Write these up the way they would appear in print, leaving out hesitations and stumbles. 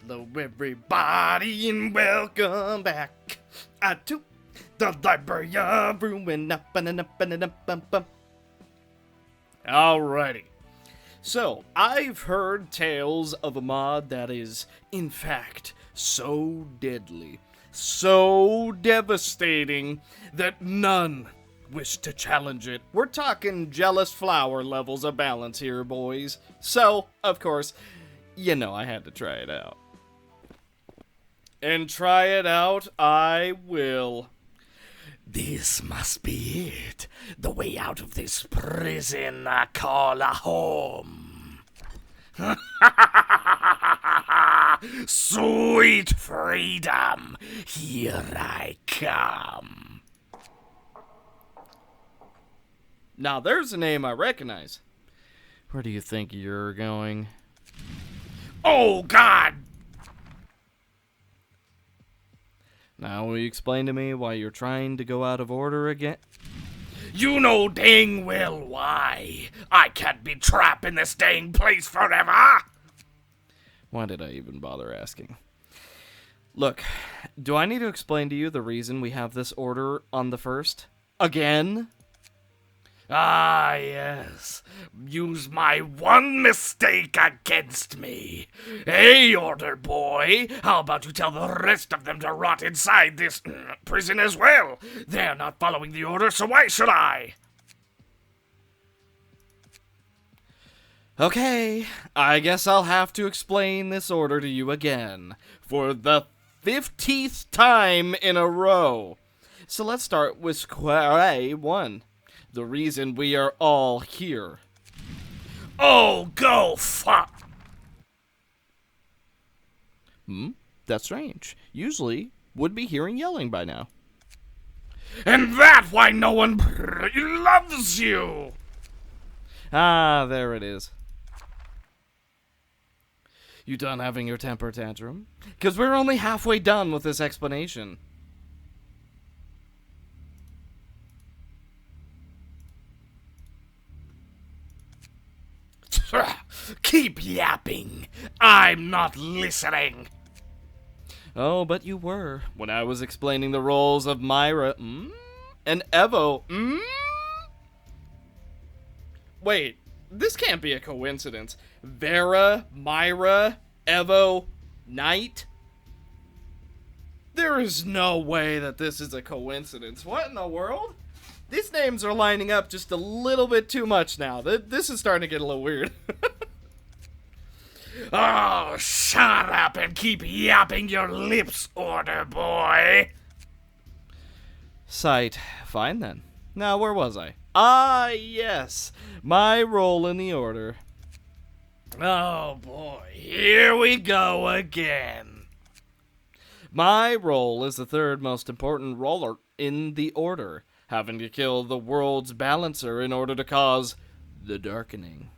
Hello everybody and welcome back to the Library of Ruina. Alrighty. So, I've heard tales of a mod that is, in fact, so deadly, so devastating, that none wish to challenge it. We're talking jealous flower levels of balance here, boys. So, of course, you know I had to try it out. And try it out I will. This must be it. The way out of this prison I call a home. Sweet freedom, here I come. Now there's a name I recognize. Where do you think you're going? Oh, God! Now will you explain to me why you're trying to go out of order again? You know dang well why. I can't be trapped in this dang place forever. Why did I even bother asking? Look, do I need to explain to you the reason we have this order on the first? Again? Ah, yes. Use my one mistake against me. Hey, Order Boy, how about you tell the rest of them to rot inside this prison as well? They're not following the order, so why should I? Okay, I guess I'll have to explain this order to you again, for the 50th time in a row. So let's start with square one. The reason we are all here. Oh, go fuck! That's strange. Usually, would be hearing yelling by now. And that's why no one loves you! Ah, there it is. You done having your temper tantrum? 'Cause we're only halfway done with this explanation. Keep yapping. I'm not listening. Oh, but you were when I was explaining the roles of Myra and Evo. Wait, this can't be a coincidence. Vera, Myra, Evo, Knight? There is no way that this is a coincidence. What in the world? These names are lining up just a little bit too much now. This is starting to get a little weird. Oh, shut up and keep yapping your lips, Order Boy. Sight. Fine then. Now, where was I? Ah, yes. My role in the order. Oh, boy. Here we go again. My role is the third most important role in the order, having to kill the world's balancer in order to cause the darkening.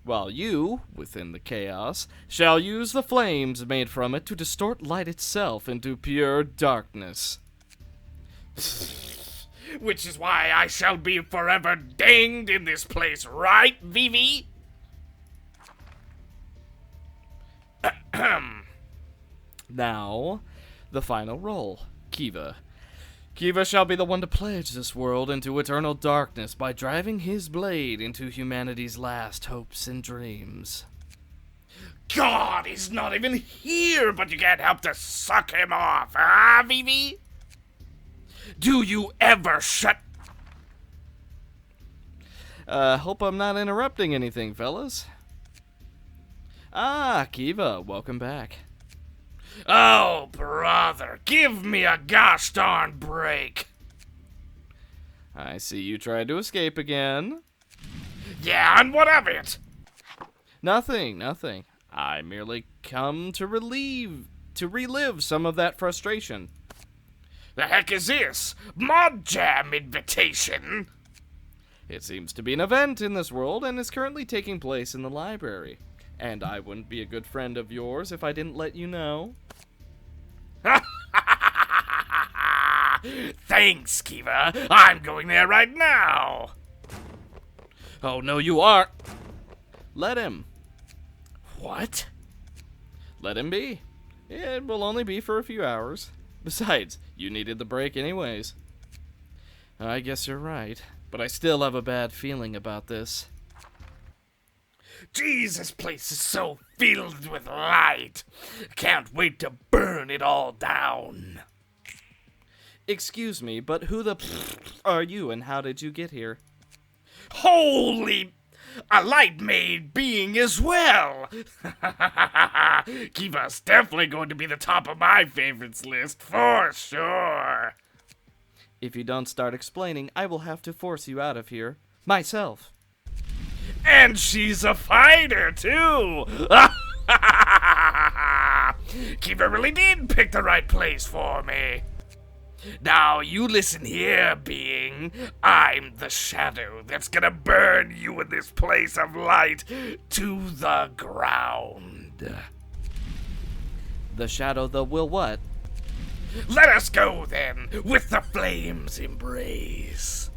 While you, within the chaos, shall use the flames made from it to distort light itself into pure darkness. Which is why I shall be forever danged in this place, right, Vivi? Now, the final role, Kitteh. Kitteh shall be the one to pledge this world into eternal darkness by driving his blade into humanity's last hopes and dreams. God, he's not even here, but you can't help to suck him off, huh, Vivi? Do you ever shut... Hope I'm not interrupting anything, fellas. Ah, Kitteh, welcome back. Oh, brother, give me a gosh darn break. I see you tried to escape again. Yeah, and what of it? Nothing. I merely come to relive some of that frustration. The heck is this? Mod Jam invitation? It seems to be an event in this world and is currently taking place in the library. And I wouldn't be a good friend of yours if I didn't let you know. Thanks, Kitteh. I'm going there right now. Oh, no, you aren't. Let him. What? Let him be. It will only be for a few hours. Besides, you needed the break anyways. I guess you're right, but I still have a bad feeling about this. Jeez, this place is so filled with light. Can't wait to burn it all down. Excuse me, but who the are you and how did you get here? Holy... a light-made being as well. Kiva's definitely going to be the top of my favorites list, for sure. If you don't start explaining, I will have to force you out of here. Myself. And she's a fighter, too. Kiva really did pick the right place for me. Now, you listen here, being. I'm the shadow that's gonna burn you in this place of light to the ground. The shadow that will what? Let us go, then, with the flame's embrace.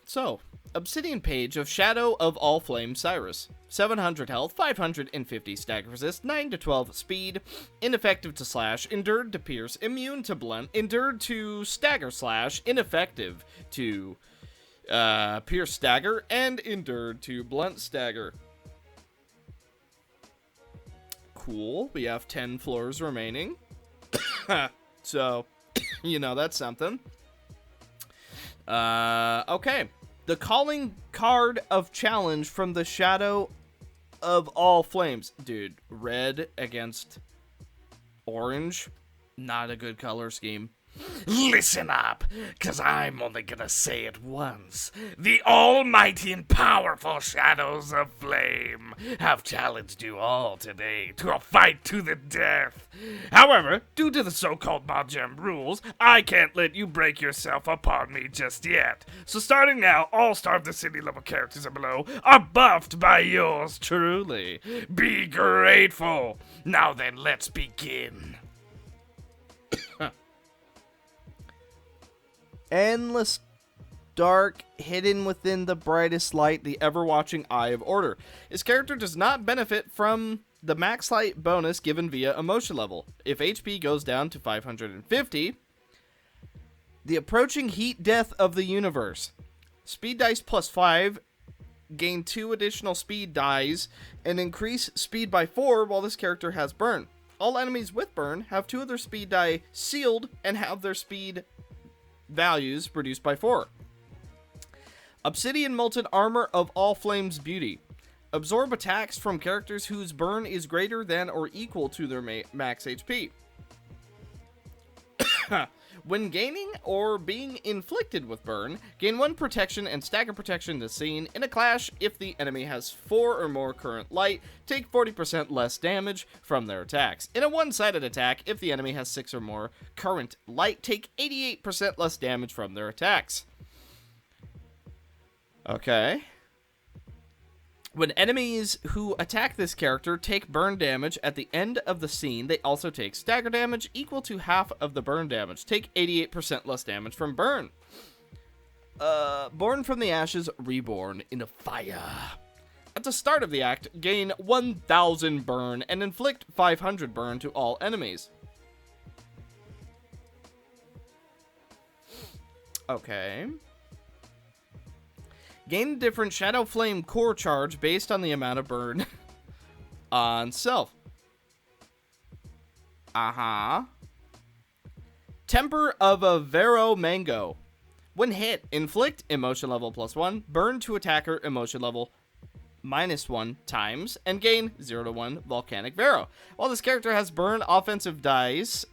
So, Obsidian Page of Shadow of All Flames Cyrus. 700 health, 550 stagger resist, 9 to 12 speed, ineffective to slash, endured to pierce, immune to blunt, endured to stagger slash, ineffective to pierce stagger, and endured to blunt stagger. Cool, we have 10 floors remaining. So, you know, that's something. Okay. The calling card of challenge from the Shadow of All Flames. Dude, red against orange. Not a good color scheme. Listen up, cause I'm only gonna say it once. The almighty and powerful Shadows of Flame have challenged you all today to a fight to the death. However, due to the so-called Majam rules, I can't let you break yourself upon me just yet. So starting now, all Star of the City level characters below are buffed by yours truly. Be grateful. Now then, let's begin. Endless dark, hidden within the brightest light, the ever-watching eye of order. His character does not benefit from the max light bonus given via emotion level. If HP goes down to 550, the approaching heat death of the universe. Speed dice plus 5, gain 2 additional speed dice, and increase speed by 4 while this character has burn. All enemies with burn have 2 of their speed die sealed and have their speed values reduced by 4. Obsidian Molten Armor of All Flames Beauty. Absorb attacks from characters whose burn is greater than or equal to their max HP. When gaining or being inflicted with burn, gain 1 protection and stagger protection to scene. In a clash, if the enemy has 4 or more current light, take 40% less damage from their attacks. In a one-sided attack, if the enemy has 6 or more current light, take 88% less damage from their attacks. Okay. When enemies who attack this character take burn damage at the end of the scene, they also take stagger damage equal to half of the burn damage. Take 88% less damage from burn. Born from the ashes, reborn in a fire. At the start of the act, gain 1000 burn and inflict 500 burn to all enemies. Okay. Gain a different Shadow Flame core charge based on the amount of burn on self. Temper of a Vero Mango. When hit, inflict emotion level +1, burn to attacker emotion level -1 times, and gain 0 to 1 volcanic Vero. While this character has burn offensive dice,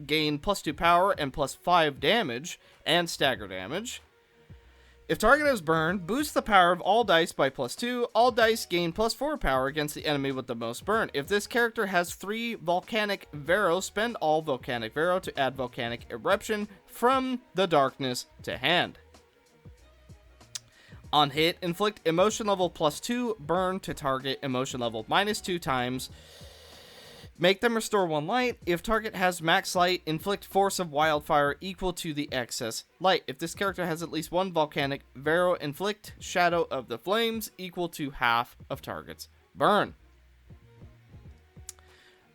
gain +2 power and +5 damage and stagger damage. If target is burned, boost the power of all dice by +2. All dice gain +4 power against the enemy with the most burn. If this character has 3 Volcanic Vero, spend all Volcanic Vero to add Volcanic Eruption from the darkness to hand. On hit, inflict emotion level +2, burn to target emotion level -2 times. Make them restore 1 light. If target has max light, inflict force of wildfire equal to the excess light. If this character has at least 1 volcanic Vero, inflict shadow of the flames equal to half of target's burn.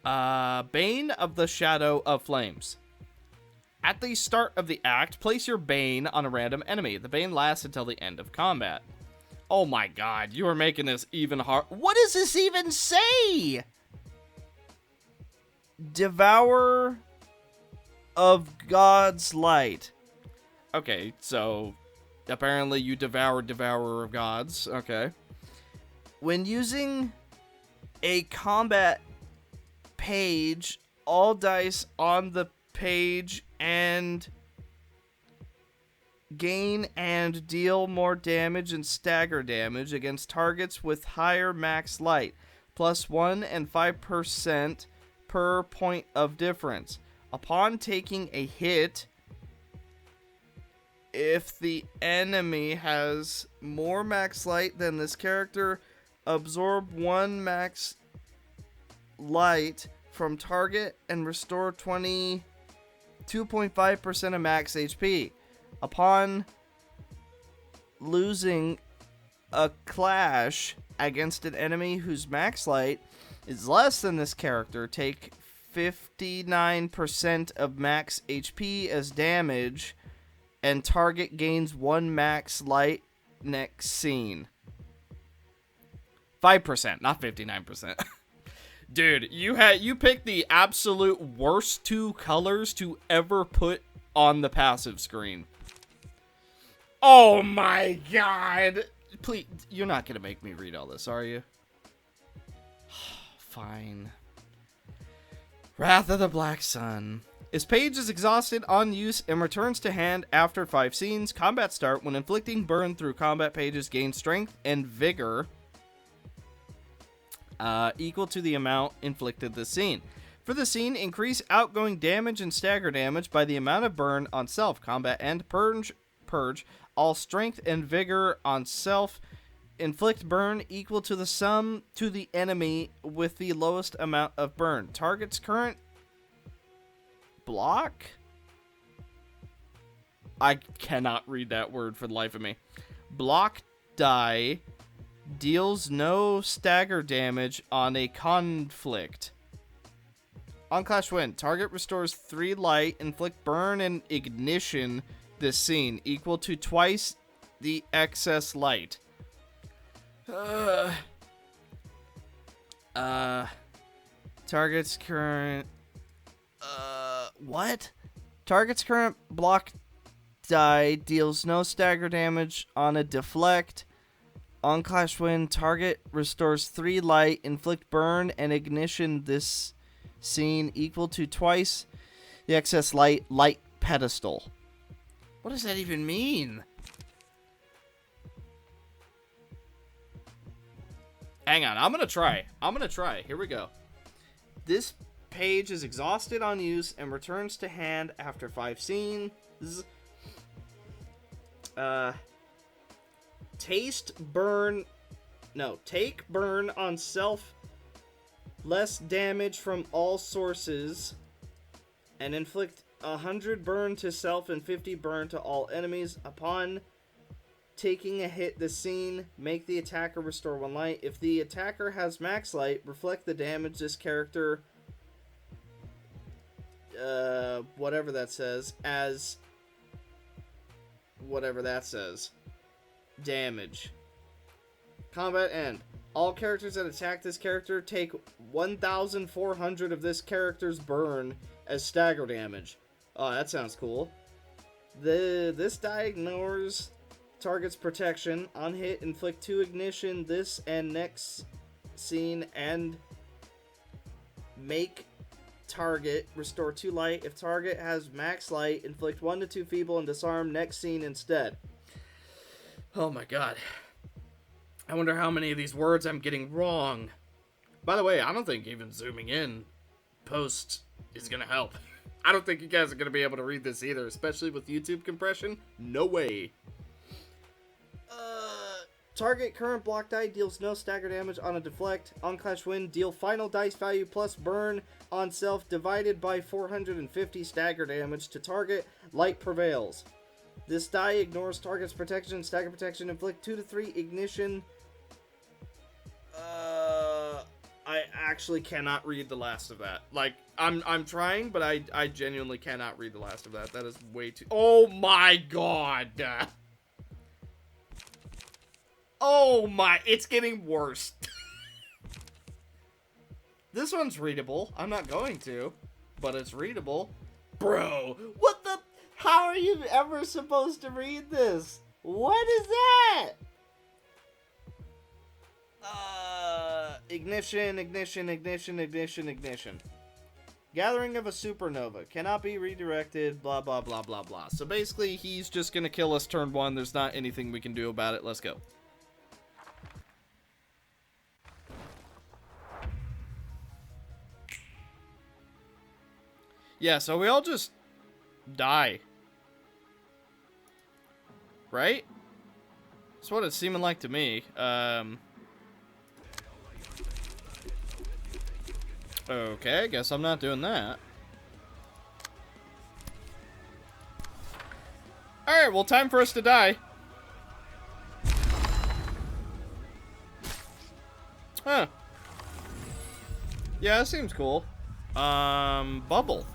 Bane of the Shadow of Flames. At the start of the act, place your Bane on a random enemy. The Bane lasts until the end of combat. Oh my god, you are making this even hard. What does this even say? Devourer of God's Light. Okay, so apparently you Devourer of Gods. Okay. When using a combat page, all dice on the page and gain and deal more damage and stagger damage against targets with higher max light, +1 and 5% per point of difference. Upon taking a hit, if the enemy has more max light than this character, absorb 1 max light from target and restore 2.5% of max HP. Upon losing a clash against an enemy whose max light is less than this character, take 59% of max HP as damage, and target gains 1 max light next scene. 5%, not 59%. Dude, you picked the absolute worst 2 colors to ever put on the passive screen. Oh my god! Please, you're not gonna make me read all this, are you? Fine. Wrath of the Black Sun. His page is exhausted on use and returns to hand after 5 scenes. Combat start. When inflicting burn through combat pages, gain strength and vigor equal to the amount inflicted this scene. For the scene, increase outgoing damage and stagger damage by the amount of burn on self. Combat end. Purge all strength and vigor on self. Inflict burn equal to the sum to the enemy with the lowest amount of burn. Target's current block? I cannot read that word for the life of me. Block die deals no stagger damage on a conflict. On Clash Win, target restores 3 light, inflict burn and ignition this scene equal to twice the excess light. Target's current what? Target's current block die deals no stagger damage on a deflect. On Clash Win, target restores 3 light, inflict burn and ignition this scene equal to twice the excess light pedestal. What does that even mean? Hang on, I'm gonna try. Here we go. This page is exhausted on use and returns to hand after 5 scenes. Take burn on self, less damage from all sources, and inflict 100 burn to self and 50 burn to all enemies. Upon taking a hit this scene, make the attacker restore 1 light. If the attacker has max light, reflect the damage this character, whatever that says, as whatever that says. Damage. Combat end. All characters that attack this character take 1,400 of this character's burn as stagger damage. Oh, that sounds cool. This die ignores target's protection. On hit, inflict 2 ignition this and next scene and make target restore 2 light. If target has max light, inflict 1 to 2 feeble and disarm next scene instead. Oh my god. I wonder how many of these words I'm getting wrong. By the way, I don't think even zooming in post is gonna help. I don't think you guys are gonna be able to read this either, especially with YouTube compression. No way. Target current block die deals no stagger damage on a deflect. On clash win, deal final dice value plus burn on self divided by 450 stagger damage to target. Light prevails. This die ignores target's protection, stagger protection, inflict 2 to 3 ignition. I actually cannot read the last of that. Like, I'm trying, but I genuinely cannot read the last of that. That is way too... Oh my god! Oh my... It's getting worse. This one's readable. I'm not going to, but it's readable. Bro, what the... How are you ever supposed to read this? What is that? Ignition. Gathering of a supernova. Cannot be redirected, blah, blah, blah, blah, blah. So basically, he's just gonna kill us turn 1. There's not anything we can do about it. Let's go. Yeah, so we all just die. Right? That's what it's seeming like to me. Okay, I guess I'm not doing that. Alright, well, time for us to die. Huh. Yeah, that seems cool. Bubble.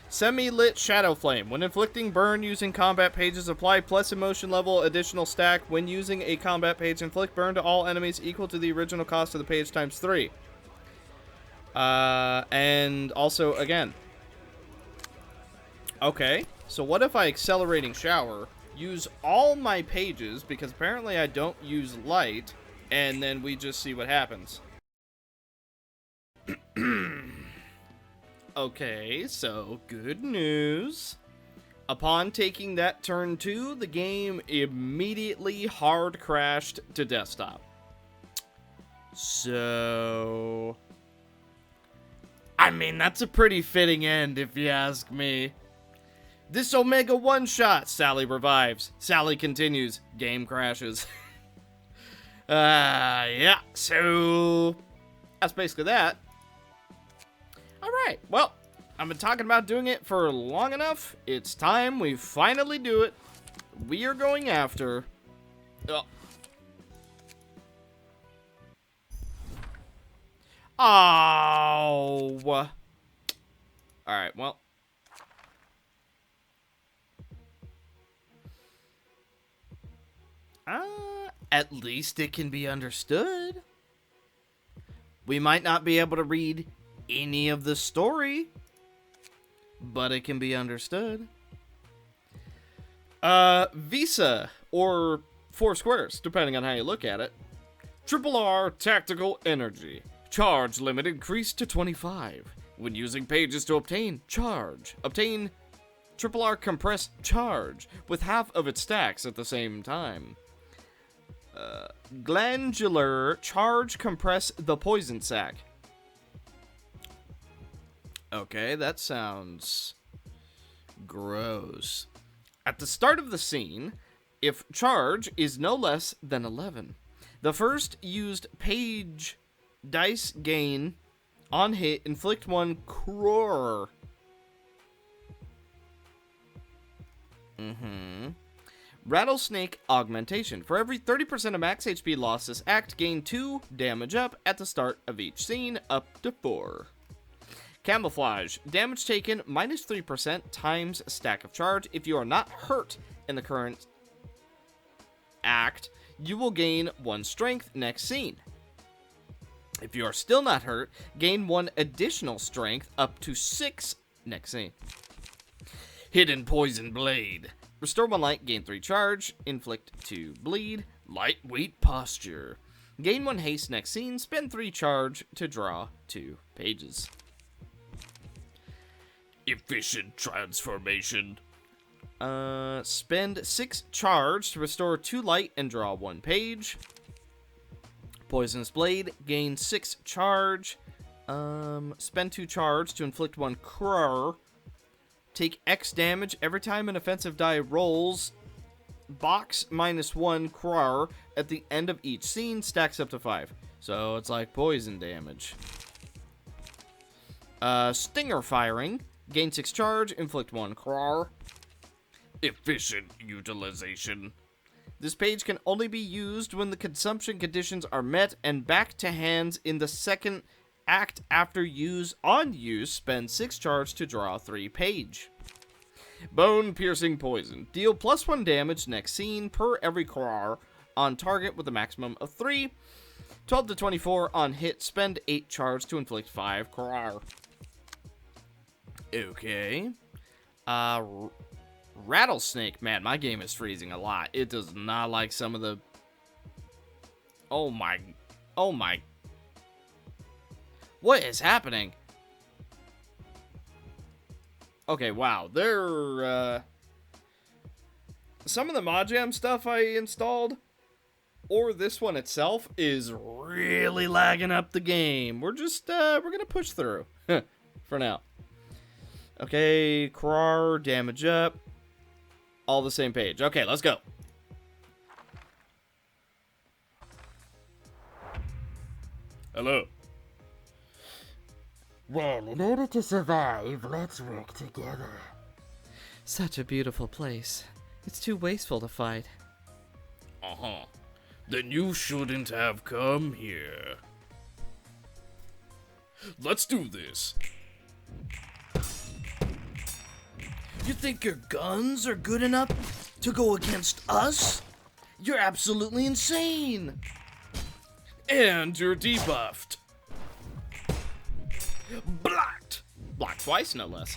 Semi-lit shadow flame. When inflicting burn using combat pages, apply plus emotion level additional stack. When using a combat page, inflict burn to all enemies equal to the original cost of the page times 3. And also, again. Okay, so what if I accelerating shower, use all my pages, because apparently I don't use light, and then we just see what happens. Okay, so good news. Upon taking that turn 2, the game immediately hard crashed to desktop. So... I mean, that's a pretty fitting end, if you ask me. This Omega one-shot, Sally revives. Sally continues. Game crashes. Yeah, so... that's basically that. Alright, well, I've been talking about doing it for long enough. It's time we finally do it. We are going after... Oh. Alright, well. At least it can be understood. We might not be able to read any of the story, but it can be understood. Visa, or 4 squares, depending on how you look at it. RRR Tactical Energy. Charge limit increased to 25. When using pages to obtain charge. Obtain RRR compressed charge with half of its stacks at the same time. Glandular charge compress the poison sac. Okay, that sounds gross. At the start of the scene, if charge is no less than 11, the first used page dice gain on hit inflict 1 crore. Rattlesnake augmentation. For every 30% of max HP loss this act, gain 2 damage up at the start of each scene, up to 4. Camouflage. Damage taken minus 3% times stack of charge. If you are not hurt in the current act, you will gain 1 strength next scene. If you are still not hurt, gain 1 additional strength up to 6 next scene. Hidden Poison Blade. Restore 1 light, gain 3 charge, inflict 2 bleed, lightweight posture. Gain 1 haste next scene, spend 3 charge to draw 2 pages. Efficient transformation. Spend 6 charge to restore 2 light and draw 1 page. Poisonous Blade, gain 6 charge. Spend 2 charge to inflict 1 crore. Take X damage every time an offensive die rolls box -1 CRR at the end of each scene stacks up to 5. So it's like poison damage. Stinger firing. Gain 6 charge, inflict 1 CRR. Efficient utilization. This page can only be used when the consumption conditions are met, and back to hands in the second act after use. On use, spend 6 charge to draw 3 page. Bone piercing poison. Deal +1 damage next scene per every CRR on target with a maximum of 3. 12 to 24 on hit, spend 8 charge to inflict 5 CRR. Okay. Rattlesnake. Man, my game is freezing a lot. It does not like some of the... Oh my... What is happening? Okay, wow. Some of the Modjam stuff I installed, or this one itself, is really lagging up the game. We're gonna push through. For now. Okay, CRR, damage up. All the same page. Okay, let's go. Hello. Well, in order to survive, let's work together. Such a beautiful place. It's too wasteful to fight. Uh-huh. Then you shouldn't have come here. Let's do this. You think your guns are good enough to go against us? You're absolutely insane. And you're debuffed. Blocked. Blocked twice, no less.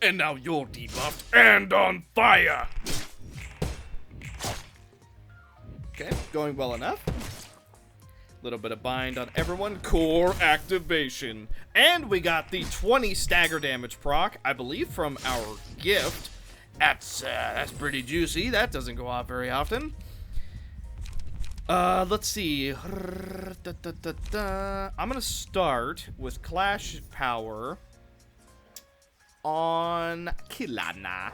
And now you're debuffed and on fire. Okay, going well enough. Little bit of bind on everyone. Core activation. And we got the 20 stagger damage proc, I believe, from our gift. That's pretty juicy. That doesn't go off very often. Let's see. I'm gonna start with Clash Power on Kilana.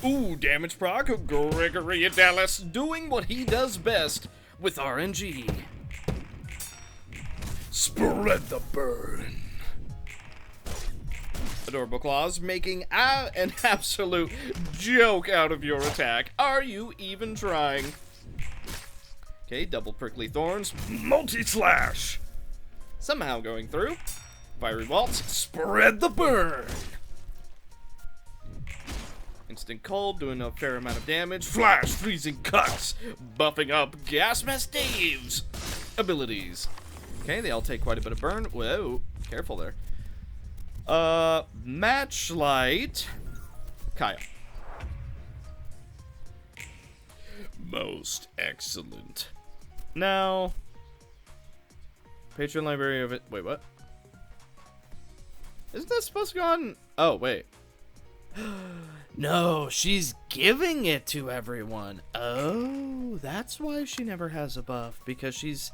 Ooh, damage proc. Gregory Dallas doing what he does best with RNG. Spread the burn. Adorable Claws making an absolute joke out of your attack. Are you even trying? Okay, double prickly thorns. Multi-slash. Somehow going through. Fiery Waltz. Spread the burn. Instant Cold doing a fair amount of damage. Flash freezing cuts. Buffing up Gas Mask Dave's abilities. Okay, they all take quite a bit of burn. Whoa, careful there. Matchlight. Kyle. Most excellent. Now, Patron Library of it. Wait, what? Isn't that supposed to go on? Oh, wait. No, she's giving it to everyone. Oh, that's why she never has a buff, because she's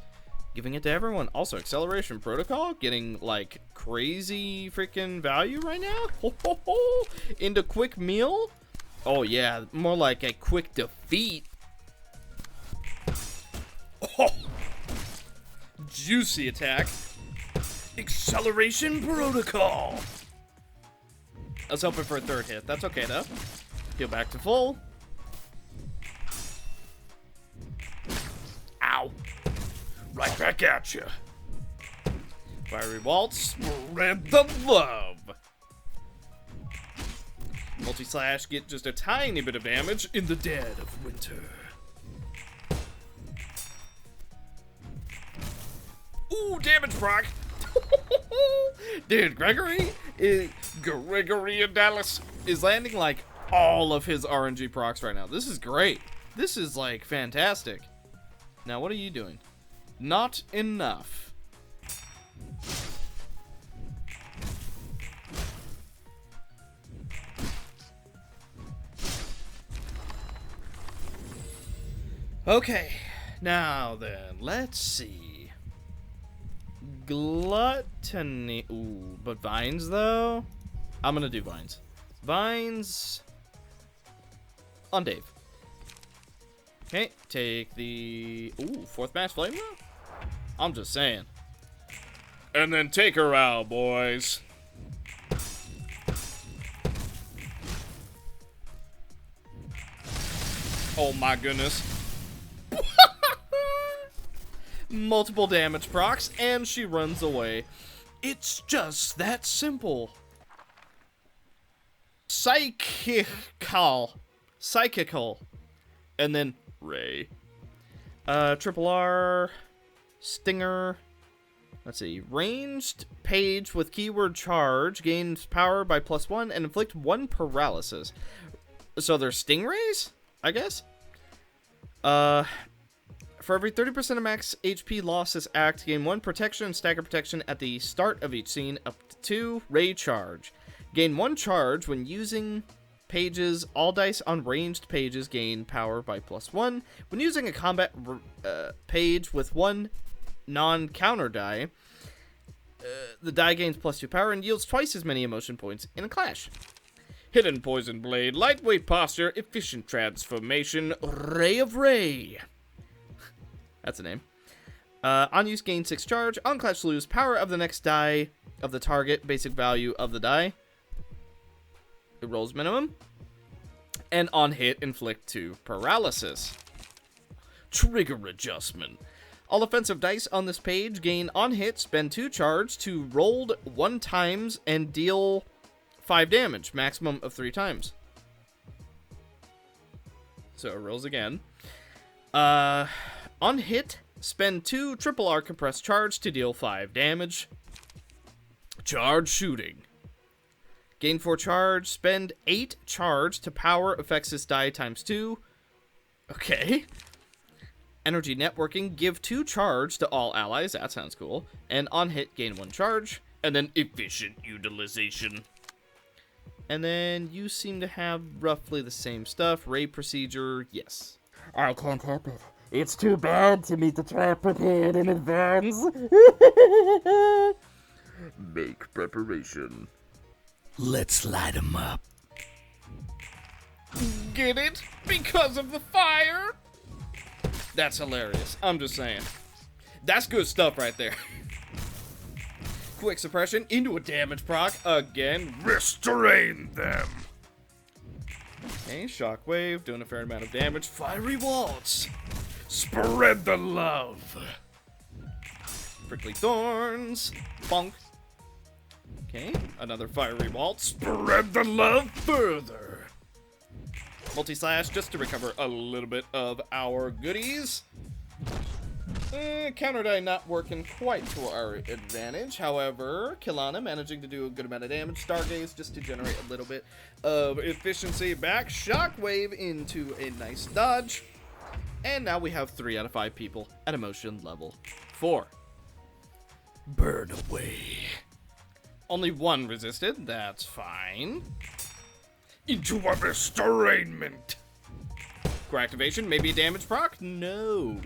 giving it to everyone. Also, Acceleration Protocol getting like crazy freaking value right now. Ho, ho, ho. Into Quick Meal. Oh yeah, more like a quick defeat. Oh, juicy attack. Acceleration Protocol. I was hoping for a third hit. That's okay, though. Heal back to full. Ow. Right back at you. Fiery Waltz. Spread the love. Multi-slash, get just a tiny bit of damage in the dead of winter. Ooh, damage proc. Dude, Gregory and Dallas is landing like all of his RNG procs right now. This is great. This is like fantastic. Now, what are you doing? Not enough. Okay, now then, let's see. Gluttony. Ooh, but vines though? I'm gonna do vines. Vines on Dave. Okay, take the... Ooh, 4th mass flame now? I'm just saying. And then take her out, boys. Oh my goodness. Multiple damage procs, and she runs away. It's just that simple. Psychical. And then Ray. Triple R. Stinger. Let's see. Ranged page with keyword charge. Gains power by +1 and inflict 1 paralysis. So they're stingrays? I guess? For every 30% of max HP loss this act, gain 1 protection and stagger protection at the start of each scene, up to 2 ray charge. Gain 1 charge when using pages. All dice on ranged pages gain power by +1. When using a combat page with 1 non-counter die, the die gains +2 power and yields twice as many emotion points in a clash. Hidden Poison Blade, lightweight posture, efficient transformation, Ray of Ray. That's a name. On use, gain 6 charge. On clash, lose power of the next die of the target, basic value of the die. It rolls minimum. And on hit, inflict 2 paralysis. Trigger adjustment. All offensive dice on this page gain on hit, spend 2 charge to rolled 1 times and deal 5 damage, maximum of 3 times. So it rolls again. On hit, spend 2 triple R compressed charge to deal 5 damage. Charge shooting. Gain 4 charge, spend 8 charge to power affects this die ×2. Okay. Energy networking, give 2 charge to all allies, that sounds cool. And on hit, gain 1 charge. and then efficient utilization. And then you seem to have roughly the same stuff. Ray procedure, yes. I can't help it. It's too bad to meet the trap prepared in advance. Make preparation. Let's light 'em up. Get it? Because of the fire? That's hilarious. I'm just saying. That's good stuff right there. Quick suppression into a damage proc again. Restrain them. Okay, shockwave, doing a fair amount of damage. Fiery waltz. Spread the love. Prickly thorns. Bonk. Okay, another fiery waltz. Spread the love further. Multi-slash just to recover a little bit of our goodies. Counter die not working quite to our advantage. However, Kilana managing to do a good amount of damage. Stargaze just to generate a little bit of efficiency back. Shockwave into a nice dodge. And now we have 3 out of 5 people at emotion level 4. Burn away. Only 1 resisted. That's fine. Into a restrainment. Core activation, maybe a damage proc? No.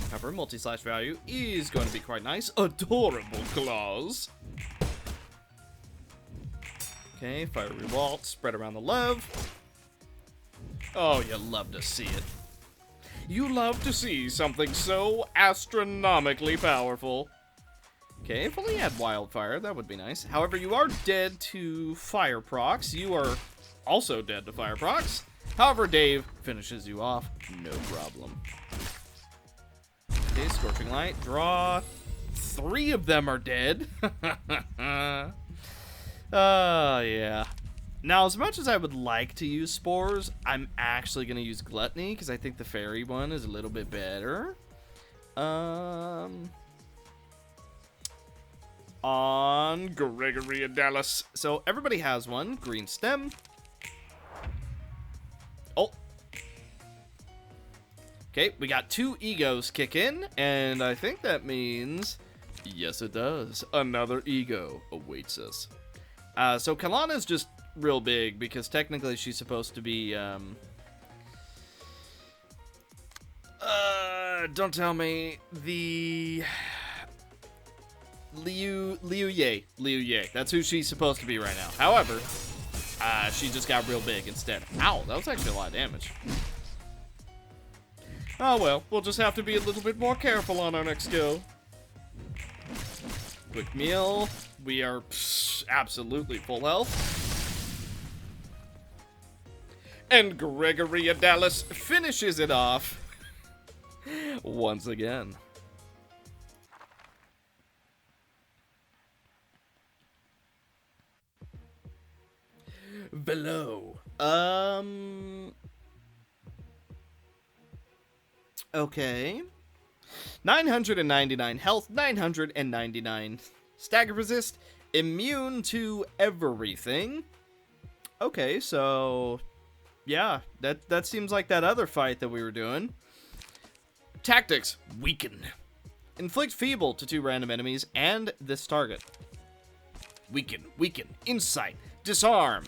However, multi-slash value is going to be quite nice. Adorable claws. Okay, fiery waltz, spread around the love. Oh, you love to see it. You love to see something so astronomically powerful. Okay, if only you had wildfire, that would be nice. However, you are dead to fire procs. You are also dead to fire procs. However, Dave finishes you off, no problem. Okay, Scorching Light, draw. 3 of them are dead. Yeah. Now, as much as I would like to use Spores, I'm actually going to use Gluttony, because I think the Fairy one is a little bit better. On Gregory and Dallas. So, everybody has one. Green stem. Oh. Okay, we got 2 egos kick in, and I think that means, yes it does, another ego awaits us. So Kalana's just real big, because technically she's supposed to be, don't tell me, the Liu Ye. That's who she's supposed to be right now. However, she just got real big instead. Ow, that was actually a lot of damage. Oh well, we'll just have to be a little bit more careful on our next go. Quick meal. We are absolutely full health. And Gregory Adalis finishes it off once again. Below. Okay. 999 health, 999 stagger resist, immune to everything. Okay, so yeah, that seems like that other fight that we were doing. Tactics, weaken. Inflict feeble to 2 random enemies and this target. Weaken, insight, disarm.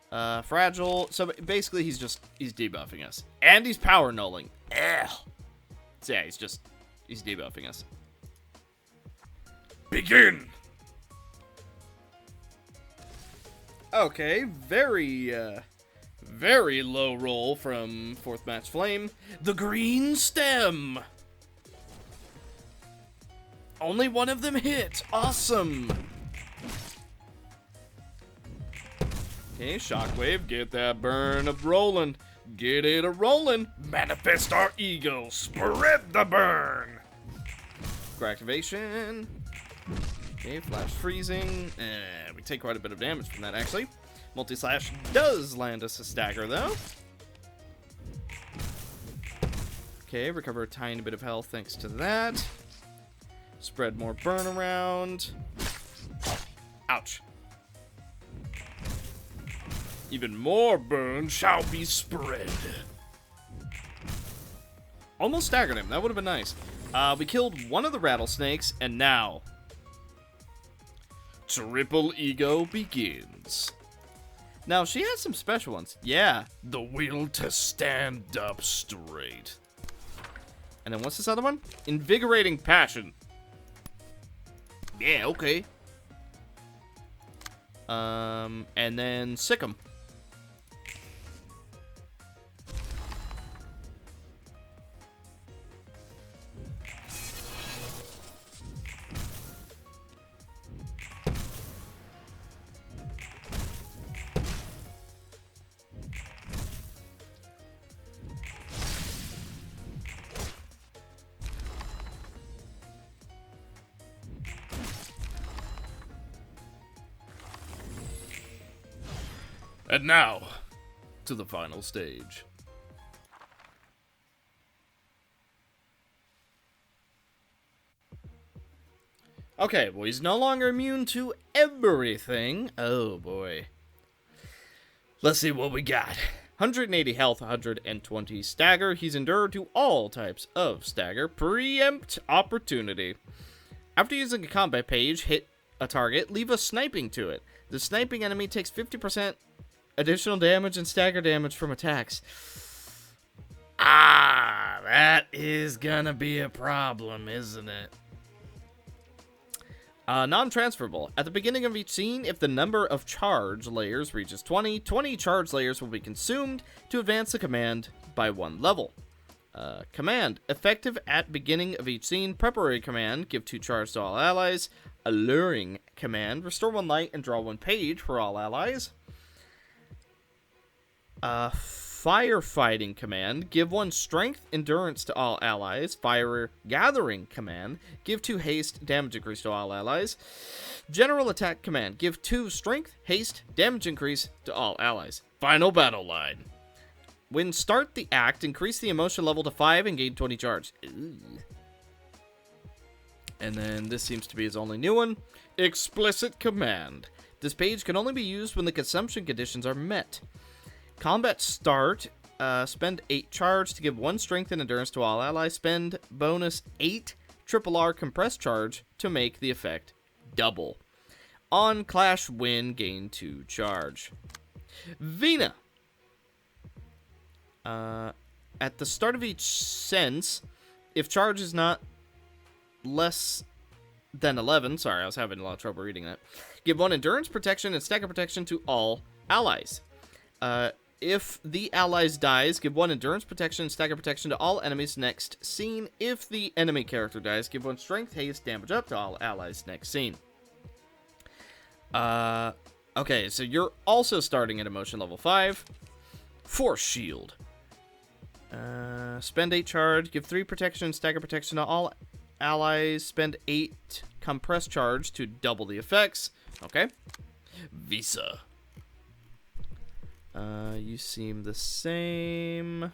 Fragile. So basically he's debuffing us. And he's power nulling. Ugh. So yeah, he's debuffing us. Begin! Okay, very low roll from 4th Match Flame. The green stem! Only one of them hit! Awesome! Okay, Shockwave, get that burn up rolling. Get it a rolling. Manifest our ego. Spread the burn. Activation. Okay, flash freezing. We take quite a bit of damage from that, actually. Multi-slash does land us a stagger, though. Okay, recover a tiny bit of health thanks to that. Spread more burn around. Ouch. Even more burn shall be spread. Almost staggered him. That would have been nice. We killed one of the rattlesnakes, and now triple ego begins. Now, she has some special ones. Yeah. The will to stand up straight. And then what's this other one? Invigorating passion. Yeah, okay. And then sick 'em. And now, to the final stage. Okay, well, he's no longer immune to everything. Oh, boy. Let's see what we got. 180 health, 120 stagger. He's endured to all types of stagger. Preempt opportunity. After using a combat page, hit a target, leave a sniping to it. The sniping enemy takes 50% additional damage and stagger damage from attacks. Ah, that is gonna be a problem, isn't it? Non-transferable. At the beginning of each scene, if the number of charge layers reaches 20, 20 charge layers will be consumed to advance the command by 1 level. Command. Effective at beginning of each scene. Preparatory command. Give 2 charge to all allies. Alluring command. Restore 1 light and draw 1 page for all allies. Firefighting command. Give 1 strength endurance to all allies. Fire gathering command. Give 2 haste damage increase to all allies. General attack command. Give 2 strength, haste, damage increase to all allies. Final battle line. When start the act, increase the emotion level to 5 and gain 20 charge. Ooh. And then this seems to be his only new one. Explicit command. This page can only be used when the consumption conditions are met. Combat start. Spend 8 charge to give 1 strength and endurance to all allies. Spend bonus 8 RRR compressed charge to make the effect double. On clash win, gain 2 charge. Vina. At the start of each sense, if charge is not less then 11. Sorry, I was having a lot of trouble reading that. Give 1 endurance protection and stagger protection to all allies. If the allies dies, give 1 endurance protection and stagger protection to all enemies next scene. If the enemy character dies, give 1 strength haste damage up to all allies next scene. Okay, so you're also starting at emotion level 5. Force shield. Spend 8 charge, give 3 protection and stagger protection to all allies. Spend 8 compress charge to double the effects. Okay. Visa. You seem the same.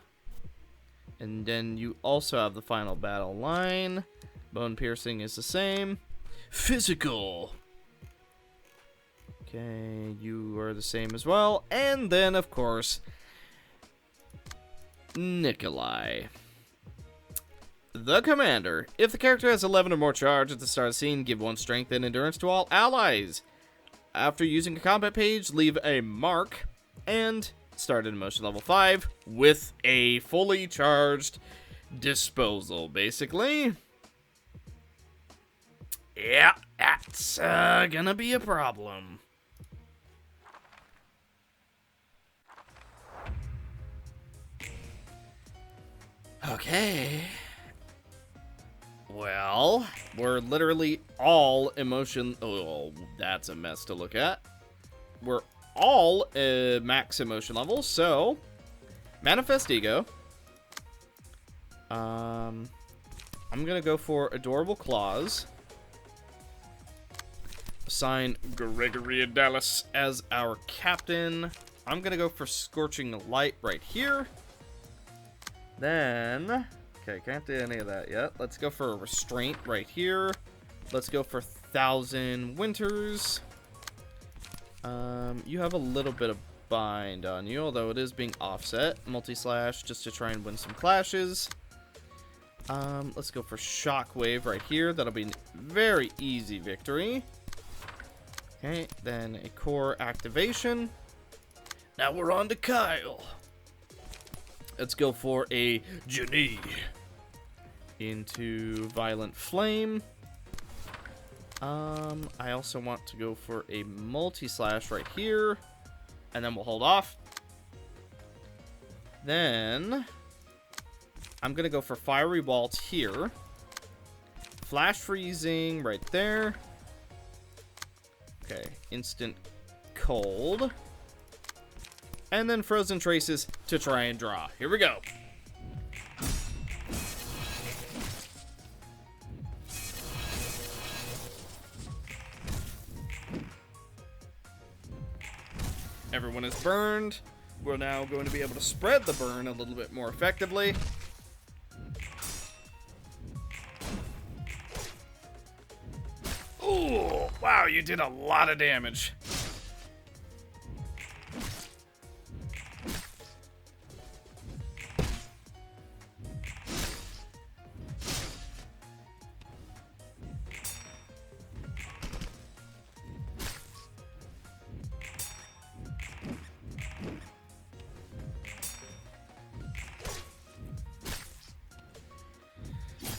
And then you also have the final battle line. Bone piercing is the same. Physical. Okay, you are the same as well. And then, of course, Nikolai. The commander. If the character has 11 or more charge at the start of the scene, give 1 strength and endurance to all allies. After using a combat page, leave a mark and start at emotion level 5 with a fully charged disposal, basically. Yeah, that's gonna be a problem. Okay. Well, we're literally all emotion... Oh, that's a mess to look at. We're all max emotion levels, so... Manifest Ego. I'm gonna go for Adorable Claws. Assign Gregory Dallas as our captain. I'm gonna go for Scorching Light right here. Then... Okay, can't do any of that yet. Let's go for a Restraint right here. Let's go for 1,000 Winters. You have a little bit of bind on you, although it is being offset. Multi-slash just to try and win some clashes. Let's go for Shockwave right here. That'll be a very easy victory. Okay, then a core activation. Now we're on to Kyle. Let's go for a Genie into Violent Flame. I also want to go for a multi-slash right here, and then we'll hold off. Then I'm gonna go for Fiery Waltz here, Flash Freezing right there. Okay, Instant Cold. And then Frozen Traces to try and draw. Here we go. Everyone is burned. We're now going to be able to spread the burn a little bit more effectively. Ooh, wow, you did a lot of damage.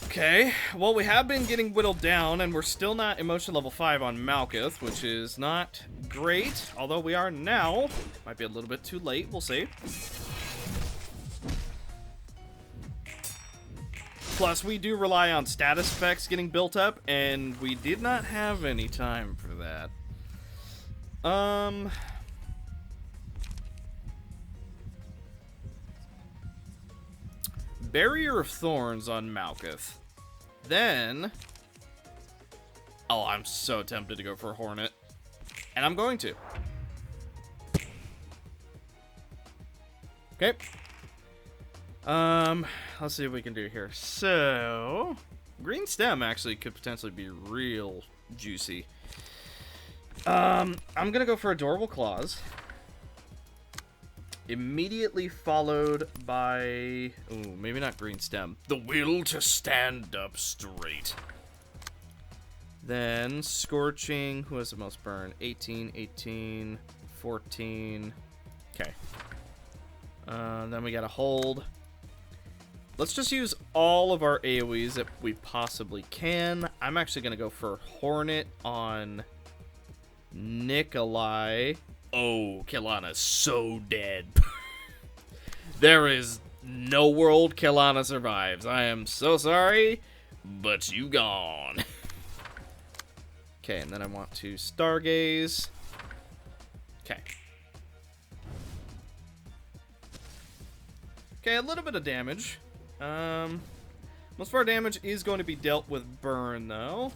Okay, well, we have been getting whittled down, and we're still not emotion level 5 on Malkuth, which is not great, although we are now. Might be a little bit too late, we'll see. Plus, we do rely on status effects getting built up, and we did not have any time for that. Barrier of Thorns on Malkuth. Then... Oh, I'm so tempted to go for a Hornet. And I'm going to. Okay. Let's see what we can do here. So... Green Stem actually could potentially be real juicy. I'm gonna go for Adorable Claws. Immediately followed by... Ooh, maybe not Green Stem. The will to stand up straight. Then Scorching. Who has the most burn? 18, 18, 14. Okay. Then we got a hold. let's just use all of our AoEs that we possibly can. I'm actually going to go for Hornet on Nikolai. Oh, Kilana's so dead. There is no world Kilana survives. I am so sorry, but you gone. Okay, and then I want to Stargaze. Okay. Okay, a little bit of damage. Most of our damage is going to be dealt with burn, though.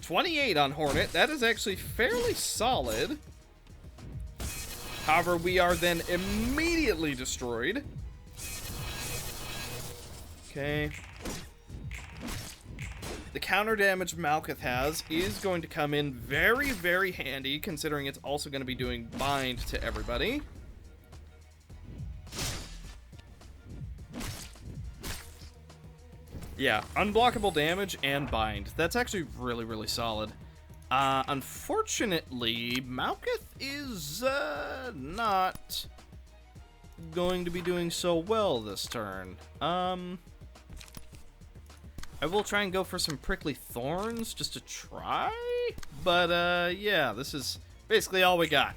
$28 on Hornet. That is actually fairly solid. However, we are then immediately destroyed. Okay. The counter damage Malkuth has is going to come in very, very handy, considering it's also going to be doing bind to everybody. Yeah, unblockable damage and bind. That's actually really, really solid. Unfortunately, Malkuth is not going to be doing so well this turn. I will try and go for some prickly thorns just to try, but yeah, this is basically all we got.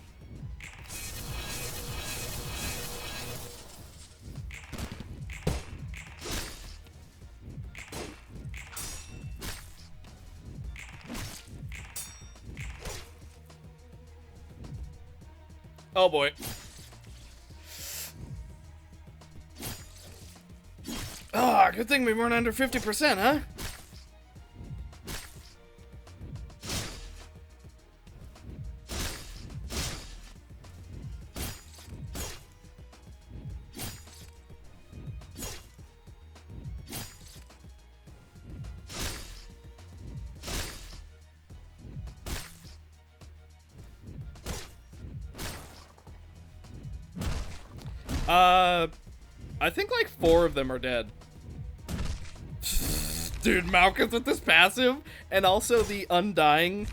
Oh boy. Ah, good thing we weren't under 50%, huh? I think like 4 of them are dead. Dude, Malkuth with this passive, and also the Undying,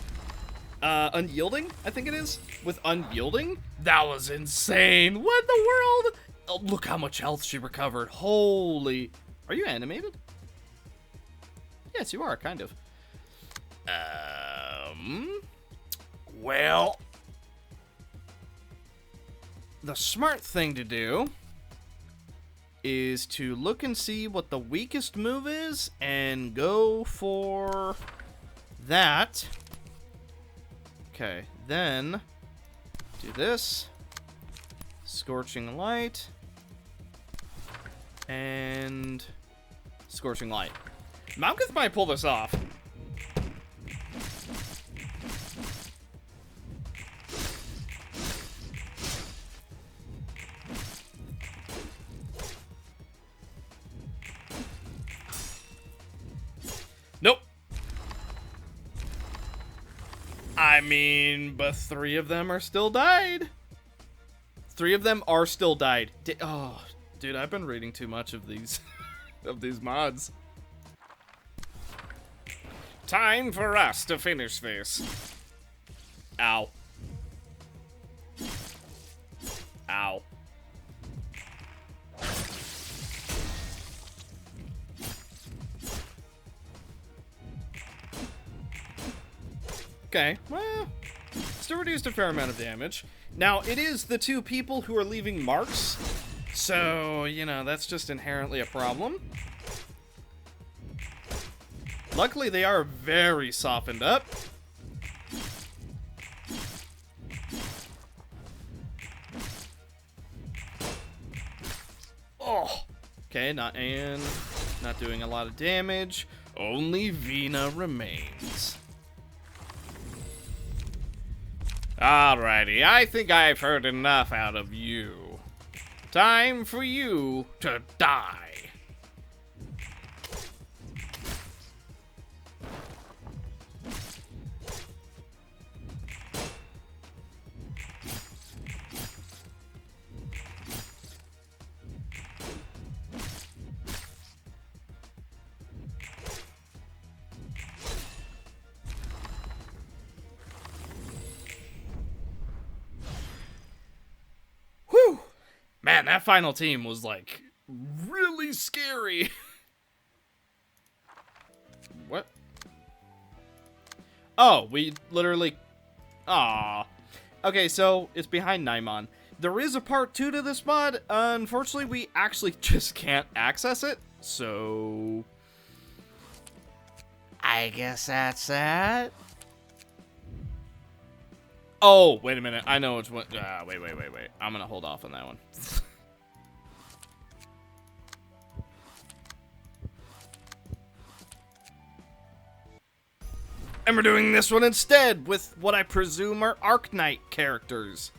Unyielding, I think it is, with Unyielding. That was insane. What in the world? Oh, look how much health she recovered. Holy. Are you animated? Yes, you are, kind of. Well, the smart thing to do is to look and see what the weakest move is and go for that. Okay, then do this. Scorching Light. And Scorching Light. Malkuth might pull this off. Nope. I mean, but 3 of them are still died. 3 of them are still died. Oh, dude, I've been reading too much of these of these mods. Time for us to finish this. Ow. Ow. Okay, well, still reduced a fair amount of damage. Now, it is the 2 people who are leaving marks, so, you know, that's just inherently a problem. Luckily, they are very softened up. Oh! Okay, not doing a lot of damage. Only Vina remains. Alrighty, I think I've heard enough out of you. Time for you to die. Man, that final team was, like, really scary. What? Oh, we literally... Aw. Okay, so it's behind Naimon. There is a part 2 to this mod. Unfortunately, we actually just can't access it. So... I guess that's that. Oh, wait a minute. I know which one. Wait. I'm gonna hold off on that one. And we're doing this one instead with what I presume are Arknight characters.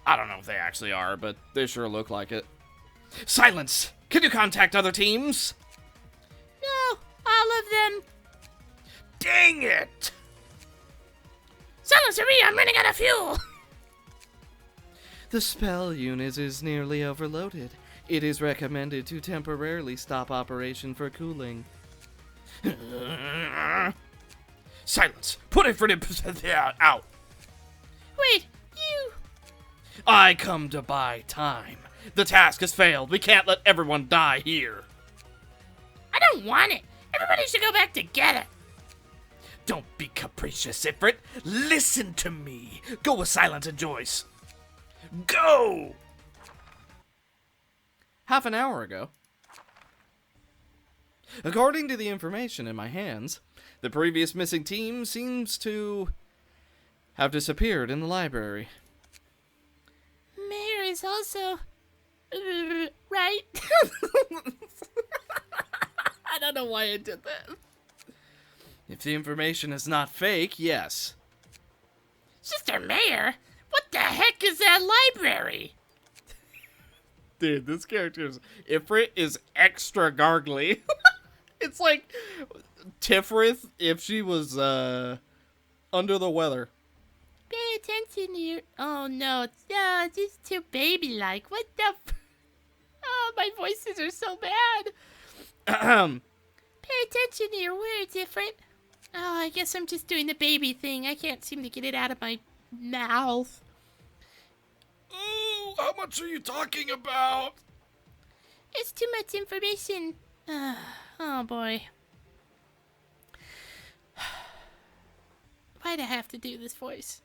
I don't know if they actually are, but they sure look like it. Silence! Can you contact other teams? No, all of them. Dang it! Silence me, I'm running out of fuel. The spell unit is nearly overloaded. It is recommended to temporarily stop operation for cooling. Silence! Put it for out! Wait, you... I come to buy time. The task has failed. We can't let everyone die here. I don't want it. Everybody should go back to Kitteh. Don't be capricious, Ifrit. Listen to me. Go with Silence and Joyce. Go! Half an hour ago. According to the information in my hands, the previous missing team seems to have disappeared in the library. Mayor is also... right? I don't know why I did that. If the information is not fake, yes. Sister Mayor? What the heck is that library? Dude, this character's Ifrit is extra gargly. It's like Tifrith if she was under the weather. Pay attention here. Oh no, it's just too baby-like. What the Oh, my voices are so bad. Pay attention to your words, Ifrit. Oh, I guess I'm just doing the baby thing. I can't seem to get it out of my mouth. Ooh, how much are you talking about? It's too much information. Oh boy. Why'd I have to do this voice?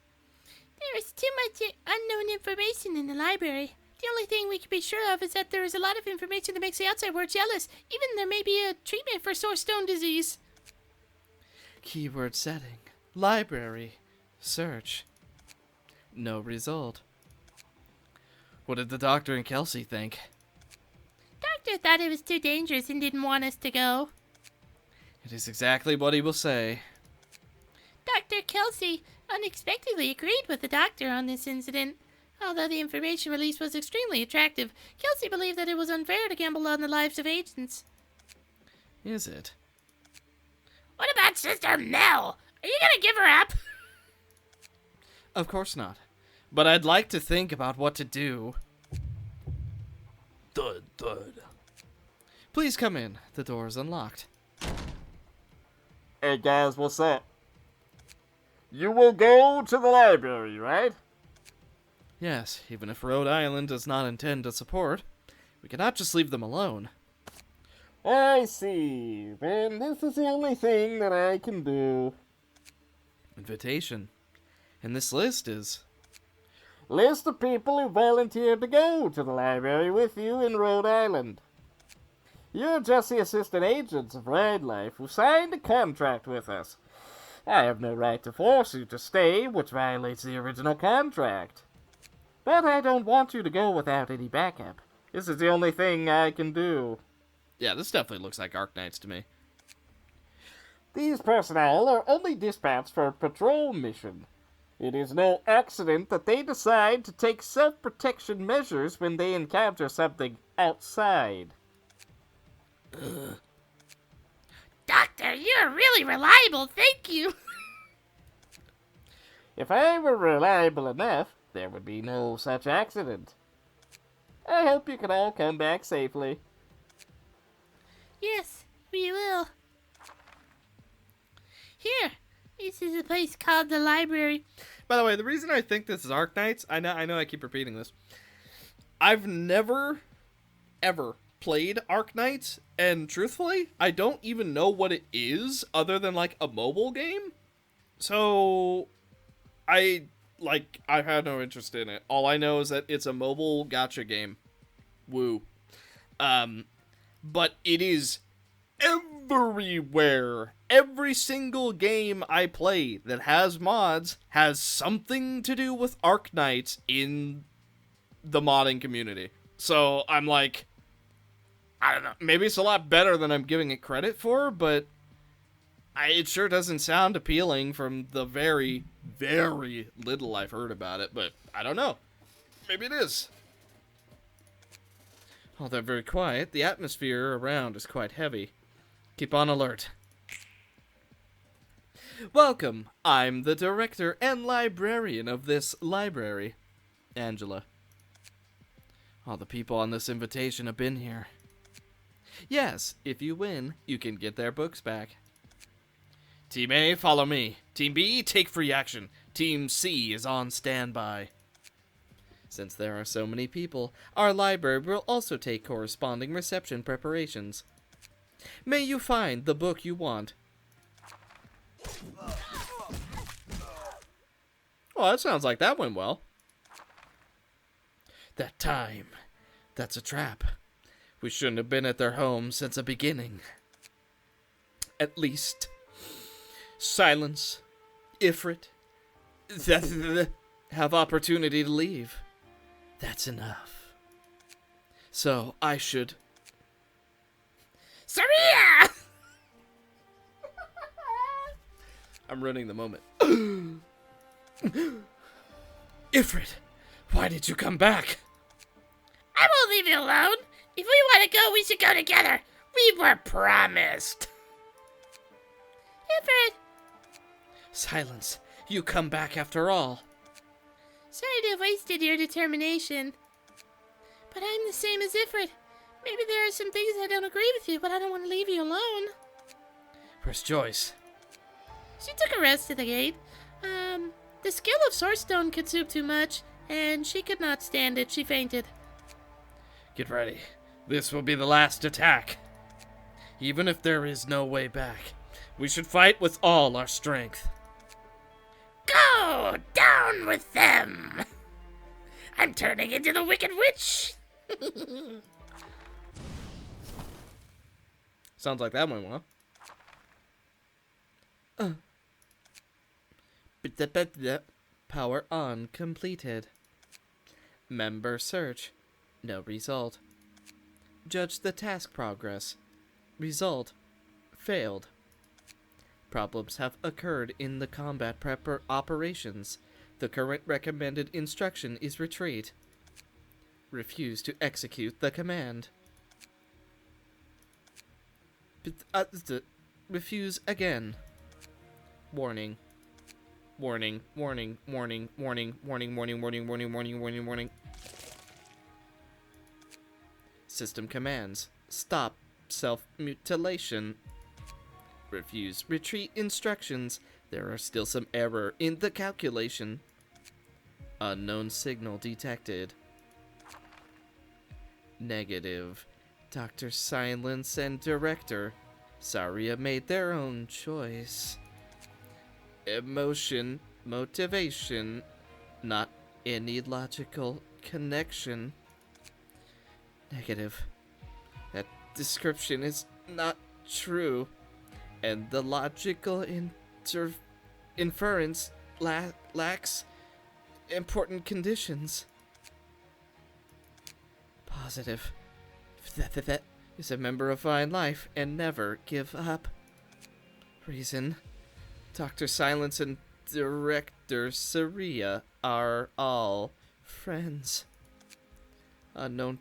There is too much unknown information in the library. The only thing we can be sure of is that there is a lot of information that makes the outside world jealous. Even there may be a treatment for sore stone disease. Keyword setting. Library. Search. No result. What did the doctor and Kelsey think? Doctor thought it was too dangerous and didn't want us to go. It is exactly what he will say. Dr. Kelsey unexpectedly agreed with the doctor on this incident. Although the information released was extremely attractive, Kelsey believed that it was unfair to gamble on the lives of agents. Is it? What about Sister Mel? Are you gonna give her up? Of course not. But I'd like to think about what to do. Thud, thud. Please come in. The door is unlocked. Hey guys, what's up? You will go to the library, right? Yes, even if Rhode Island does not intend to support, we cannot just leave them alone. I see. Then this is the only thing that I can do. Invitation. And this list is... List of people who volunteered to go to the library with you in Rhode Island. You're just the assistant agents of wildlife who signed a contract with us. I have no right to force you to stay, which violates the original contract. But I don't want you to go without any backup. This is the only thing I can do. Yeah, this definitely looks like Arknights to me. These personnel are only dispatched for a patrol mission. It is no accident that they decide to take self-protection measures when they encounter something outside. Doctor, you're really reliable, thank you. If I were reliable enough, there would be no such accident. I hope you can all come back safely. Yes, we will. Here, this is a place called the library. By the way, the reason I think this is Arknights, I know I keep repeating this. I've never, ever played Arknights, and truthfully, I don't even know what it is other than, like, a mobile game. So, I had no interest in it. All I know is that it's a mobile gacha game. Woo. But it is everywhere. Every single game I play that has mods has something to do with Arknights in the modding community. So I'm like, I don't know, maybe it's a lot better than I'm giving it credit for, but it sure doesn't sound appealing from the very, very little I've heard about it, but I don't know. Maybe it is. Although very quiet, the atmosphere around is quite heavy. Keep on alert. Welcome, I'm the director and librarian of this library, Angela. All the people on this invitation have been here. Yes, if you win, you can get their books back. Team A, follow me. Team B, take free action. Team C is on standby. Since there are so many people, our library will also take corresponding reception preparations. May you find the book you want. Well, that sounds like that went well. That time. That's a trap. We shouldn't have been at their home since the beginning. At least. Silence. Ifrit. Have opportunity to leave. That's enough. So, I should... Saria! I'm ruining the moment. Ifrit, why did you come back? I won't leave you alone. If we want to go, we should go together. We were promised. Ifrit! Silence. You come back after all. Sorry to have wasted your determination. But I'm the same as Ifrit. Maybe there are some things I don't agree with you, but I don't want to leave you alone. Where's Joyce? She took a rest at the gate. The skill of Swordstone consumed too much, and she could not stand it. She fainted. Get ready. This will be the last attack. Even if there is no way back, we should fight with all our strength. Go down with them! I'm turning into the Wicked Witch! Sounds like that went well. Power on completed. Member search. No result. Judge the task progress. Result. Failed. Problems have occurred in the combat operations. The current recommended instruction is retreat. Refuse to execute the command. Refuse again. Warning. Warning, warning, warning, warning, warning, warning, warning, warning, warning, warning, warning. System commands. Stop self-mutilation. Refuse retreat instructions. There are still some error in the calculation. Unknown signal detected. Negative. Dr. Silence and Director Saria made their own choice. Emotion, motivation, not any logical connection. Negative. That description is not true, and the logical inference lacks important conditions. Positive. That is a member of Fine Life and never give up. Reason. Dr. Silence and Director Saria are all friends. Unknown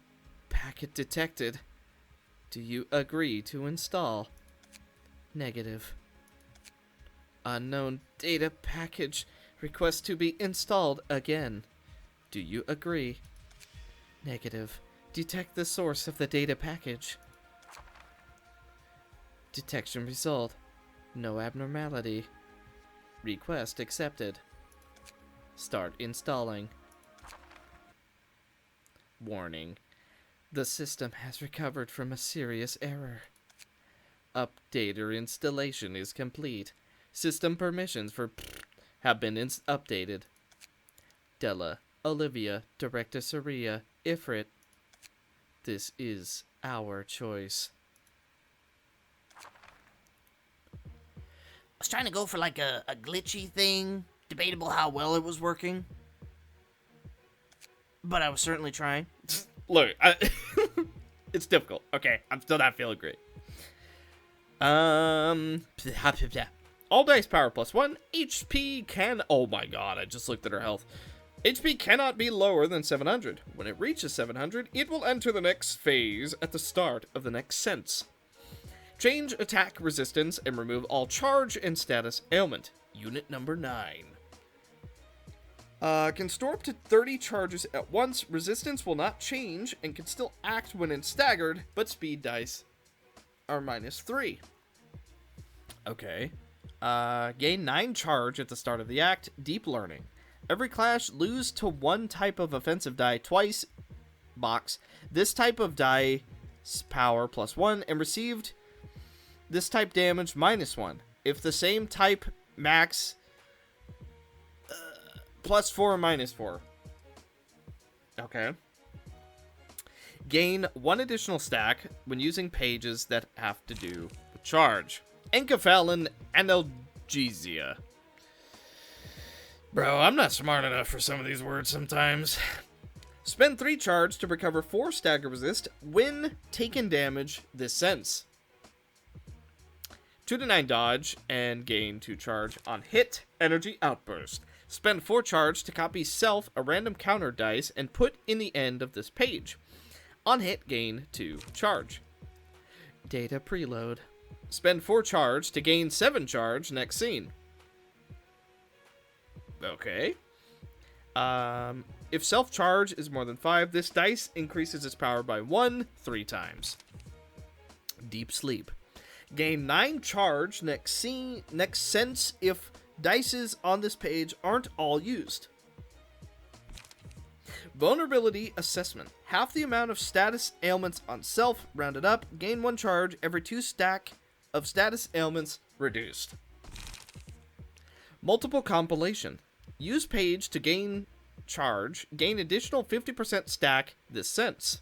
packet detected. Do you agree to install? Negative. Unknown data package request to be installed again. Do you agree? Negative. Detect the source of the data package. Detection result. No abnormality. Request accepted. Start installing. Warning. The system has recovered from a serious error. Updater installation is complete. System permissions for have been updated. Della, Olivia, Director Saria, Ifrit. This is our choice. I was trying to go for like a glitchy thing. Debatable how well it was working. But I was certainly trying. Look, it's difficult. Okay, I'm still not feeling great. All dice power +1. HP can... Oh my god, I just looked at her health. HP cannot be lower than 700. When it reaches 700, it will enter the next phase at the start of the next sense. Change attack resistance and remove all charge and status ailment. Unit number 9. Can store up to 30 charges at once. Resistance will not change and can still act when in staggered, but speed dice are -3. Okay. Gain 9 charge at the start of the act. Deep learning. Every clash, lose to one type of offensive die twice. Box. This type of die power +1 and received this type damage -1. If the same type max +4 -4. Okay. Gain 1 additional stack when using pages that have to do with charge. Encephalin analgesia. Bro, I'm not smart enough for some of these words sometimes. Spend 3 charge to recover 4 stagger resist when taken damage this sense. 2 to 9 dodge and gain 2 charge on hit. Energy outburst. Spend 4 charge to copy self a random counter dice and put in the end of this page. On hit, gain 2 charge. Data preload. Spend 4 charge to gain 7 charge next scene. Okay. If self-charge is more than 5, this dice increases its power by 1 3 times. Deep sleep. Gain 9 charge next sense if dices on this page aren't all used. Vulnerability assessment. Half the amount of status ailments on self rounded up. Gain 1 charge every 2 stack of status ailments reduced. Multiple compilation. Use page to gain charge. Gain additional 50% stack this sense.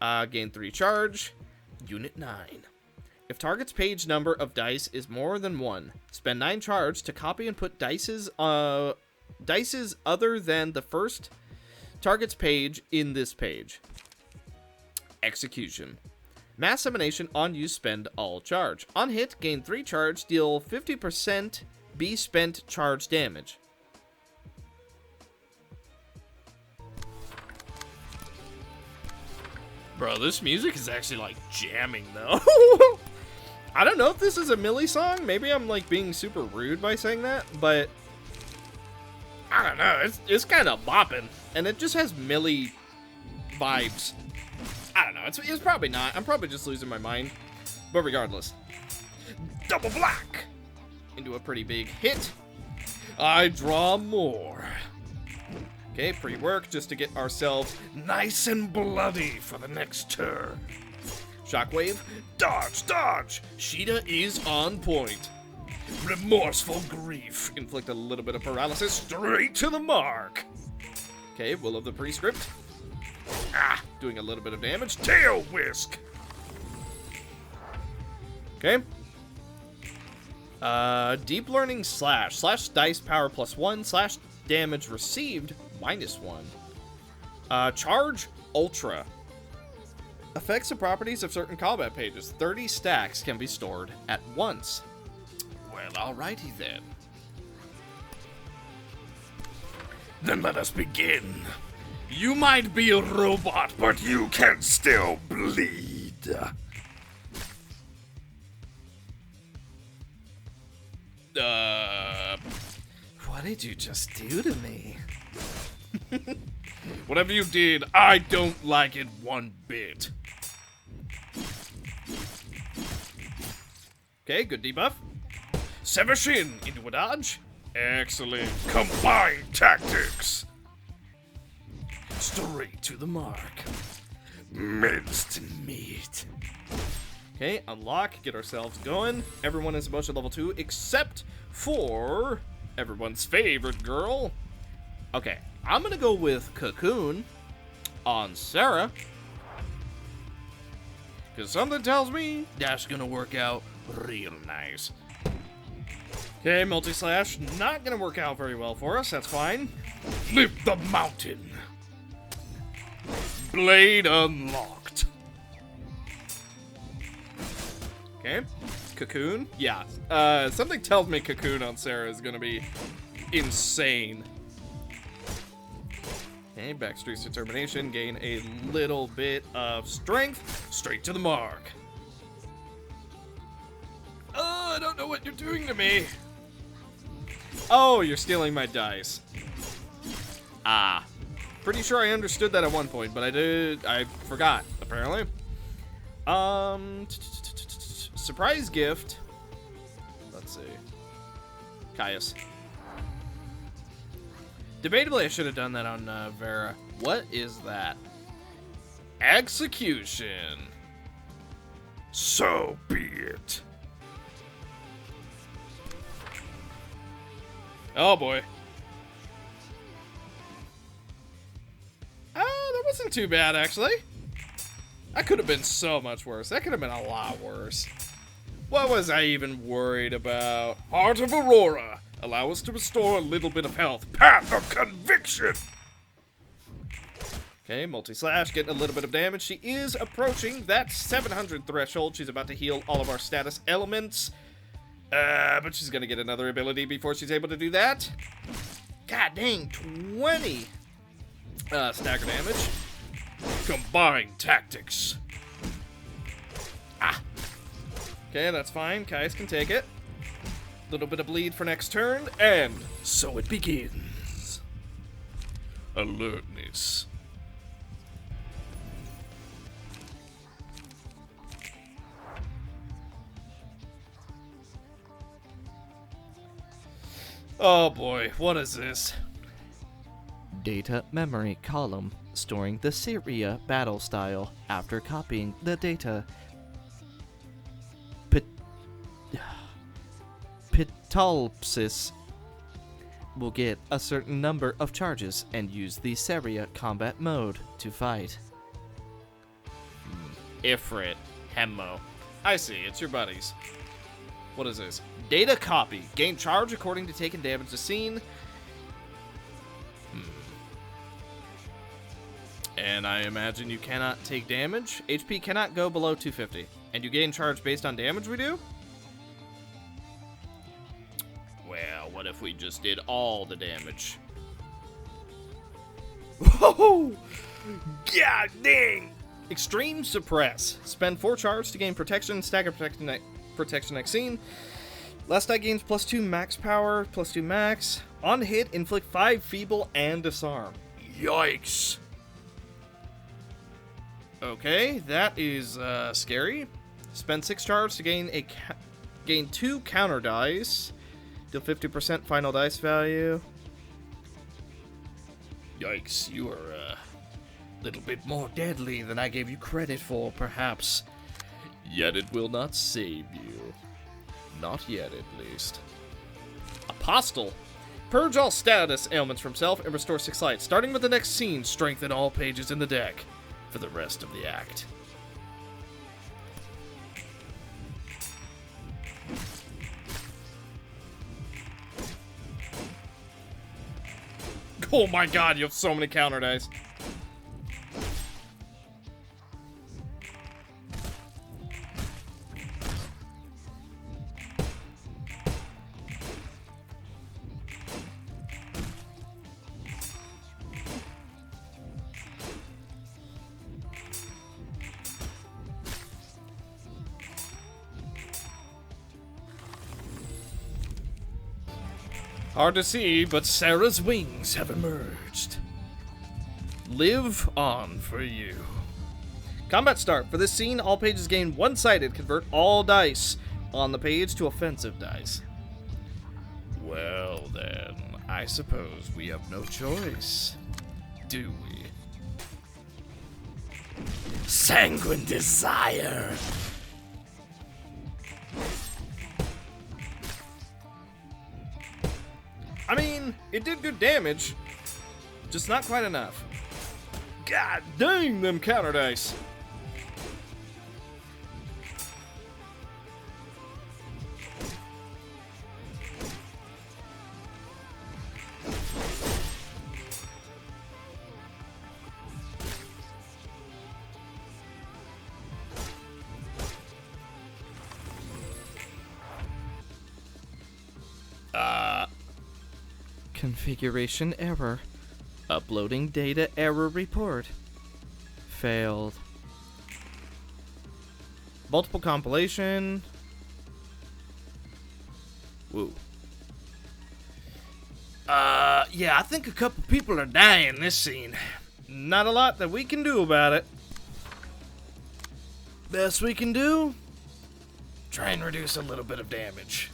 Gain 3 charge. Unit 9. If target's page number of dice is more than 1, spend 9 charge to copy and put dices other than the first target's page in this page. Execution. Mass emanation on use, spend all charge. On hit, gain 3 charge, deal 50% be spent charge damage. Bro, this music is actually like jamming though. I don't know if this is a Millie song. Maybe I'm like being super rude by saying that, but I don't know. It's kind of bopping, and it just has Millie vibes. I don't know. It's probably not. I'm probably just losing my mind. But regardless, double black into a pretty big hit. I draw more. Okay, pre-work just to get ourselves Nice and bloody for the next turn. shockwave. Dodge, dodge. Sheeta is on point. Remorseful grief. Inflict a little bit of paralysis. Straight to the mark. Okay, Will of the Prescript. Doing a little bit of damage. Tail whisk. Okay. Deep Learning slash. Slash dice power +1. Slash damage received -1. Charge Ultra. Affects the properties of certain combat pages. 30 stacks can be stored at once. Well, alrighty then. Then let us begin. You might be a robot, but you can still bleed. What did you just do to me? Whatever you did, I don't like it one bit. Okay, good debuff. Severshin into a dodge. Excellent. Combined tactics. straight to the mark. Minced meat. Okay, unlock, get ourselves going. Everyone is emotion level 2 except for everyone's favorite girl. Okay, I'm gonna go with Cocoon on Sarah. Because something tells me that's gonna work out real nice. Okay, multi-slash, not gonna work out very well for us, that's fine. Lift the mountain. Blade unlocked. Okay, Cocoon, yeah. Something tells me Cocoon on Sarah is gonna be insane. Okay, Backstreet's determination, gain a little bit of strength, straight to the mark. Oh, I don't know what you're doing to me. Oh, you're stealing my dice. Ah. Pretty sure I understood that at one point, but I forgot, apparently. Surprise gift. Let's see. Caius. Debatably, I should have done that on Vera. What is that? Execution. So be it. Oh boy. That wasn't too bad, actually. That could have been so much worse. That could have been a lot worse. What was I even worried about? Heart of Aurora. Allow us to restore a little bit of health. Path of Conviction. Okay, multi-slash, getting a little bit of damage. She is approaching that 700 threshold. She's about to heal all of our status elements. But she's gonna get another ability before she's able to do that. God dang, 20 stagger damage. Combine tactics. Ah. Okay, that's fine. Kais can take it. Little bit of bleed for next turn, and So it begins. Alertness. oh boy, what is this? Data memory column, storing the Syria battle style after copying the data. Ptilopsis will get a certain number of charges and use the Syria combat mode to fight. Ifrit. Hemmo. I see, it's your buddies. What is this? Data copy. Gain charge according to taking damage to scene. And I imagine you cannot take damage. HP cannot go below 250. And you gain charge based on damage we do? Well, what if we just did all the damage? Whoa! God dang! Extreme Suppress. Spend 4 charge to gain protection, stagger protection next scene. Last die gains +2 max power, +2 max. On hit, inflict 5 feeble and disarm. Yikes. Okay, that is scary. Spend 6 charge to gain gain 2 counter dice. Deal 50% final dice value. Yikes, you are a little bit more deadly than I gave you credit for, perhaps. Yet it will not save you. Not yet, at least. Apostle. Purge all status ailments from self and restore 6 light. Starting with the next scene, strengthen all pages in the deck for the rest of the act. Oh my god, you have so many counter dice. Hard to see, but Sarah's wings have emerged. Live on for you. Combat start. For this scene, all pages gain one-sided. Convert all dice on the page to offensive dice. Well then, I suppose we have no choice, do we? Sanguine desire. I mean, it did good damage, just not quite enough. God dang them counter dice. Configuration error. Uploading data error report. Failed. Multiple compilation. Woo. Yeah, I think a couple people are dying this scene. Not a lot that we can do about it. Best we can do, try and reduce a little bit of damage.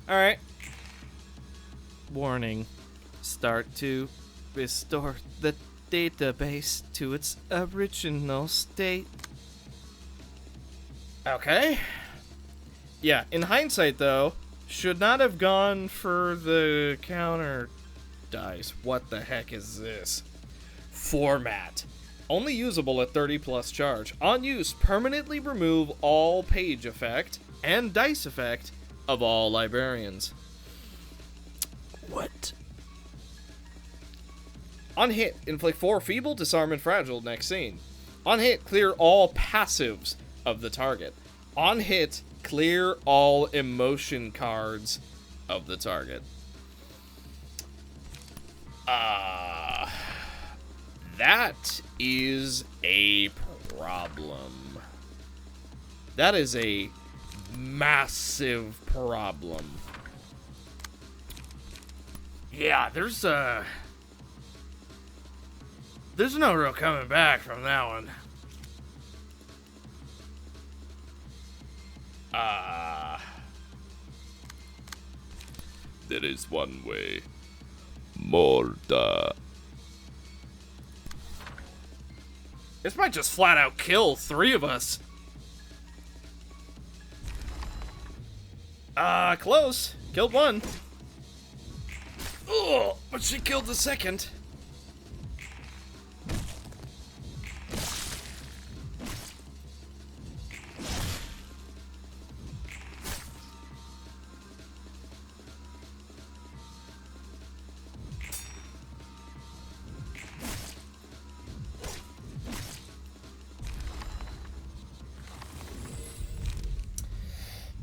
Alright. Warning. Start to restore the database to its original state. Okay. Yeah, in hindsight, though, should not have gone for the counter dice. What the heck is this? Format. Only usable at 30 plus charge. On use, permanently remove all page effect and dice effect of all librarians. What? On hit, inflict 4 feeble, disarm, and fragile next scene. On hit, clear all passives of the target. On hit, clear all emotion cards of the target. That is a problem. That is a massive problem. Yeah, there's no real coming back from that one. There is one way. Murder. This might just flat out kill 3 of us. Close. Killed 1. Oh, but she killed the second.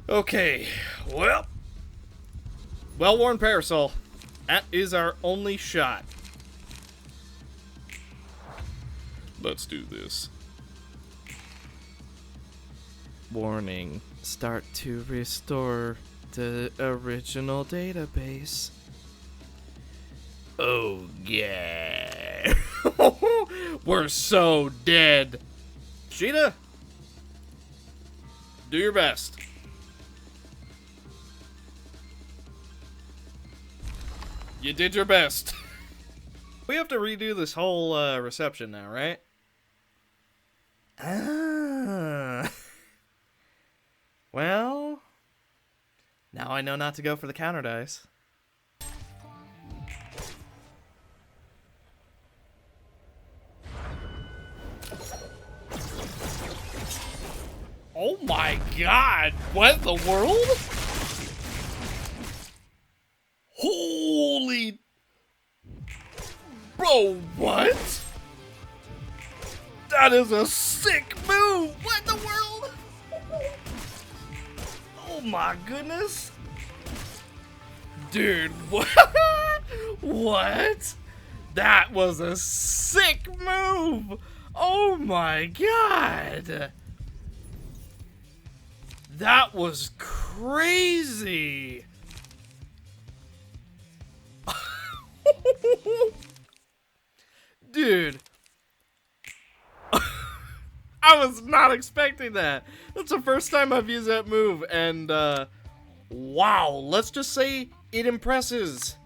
Okay, well-worn parasol. That is our only shot. Let's do this. Warning. Start to restore the original database. Oh, yeah. We're so dead. Sheeta, do your best. You did your best. We have to redo this whole reception now, right? Well, now I know not to go for the counter dice. Oh my god! What the world? Holy... Bro, what? That is a sick move! What the world? Oh my goodness. Dude, what? What? That was a sick move! Oh my god! That was crazy! Dude. I was not expecting that. That's the first time I've used that move, and, wow, let's just say it impresses.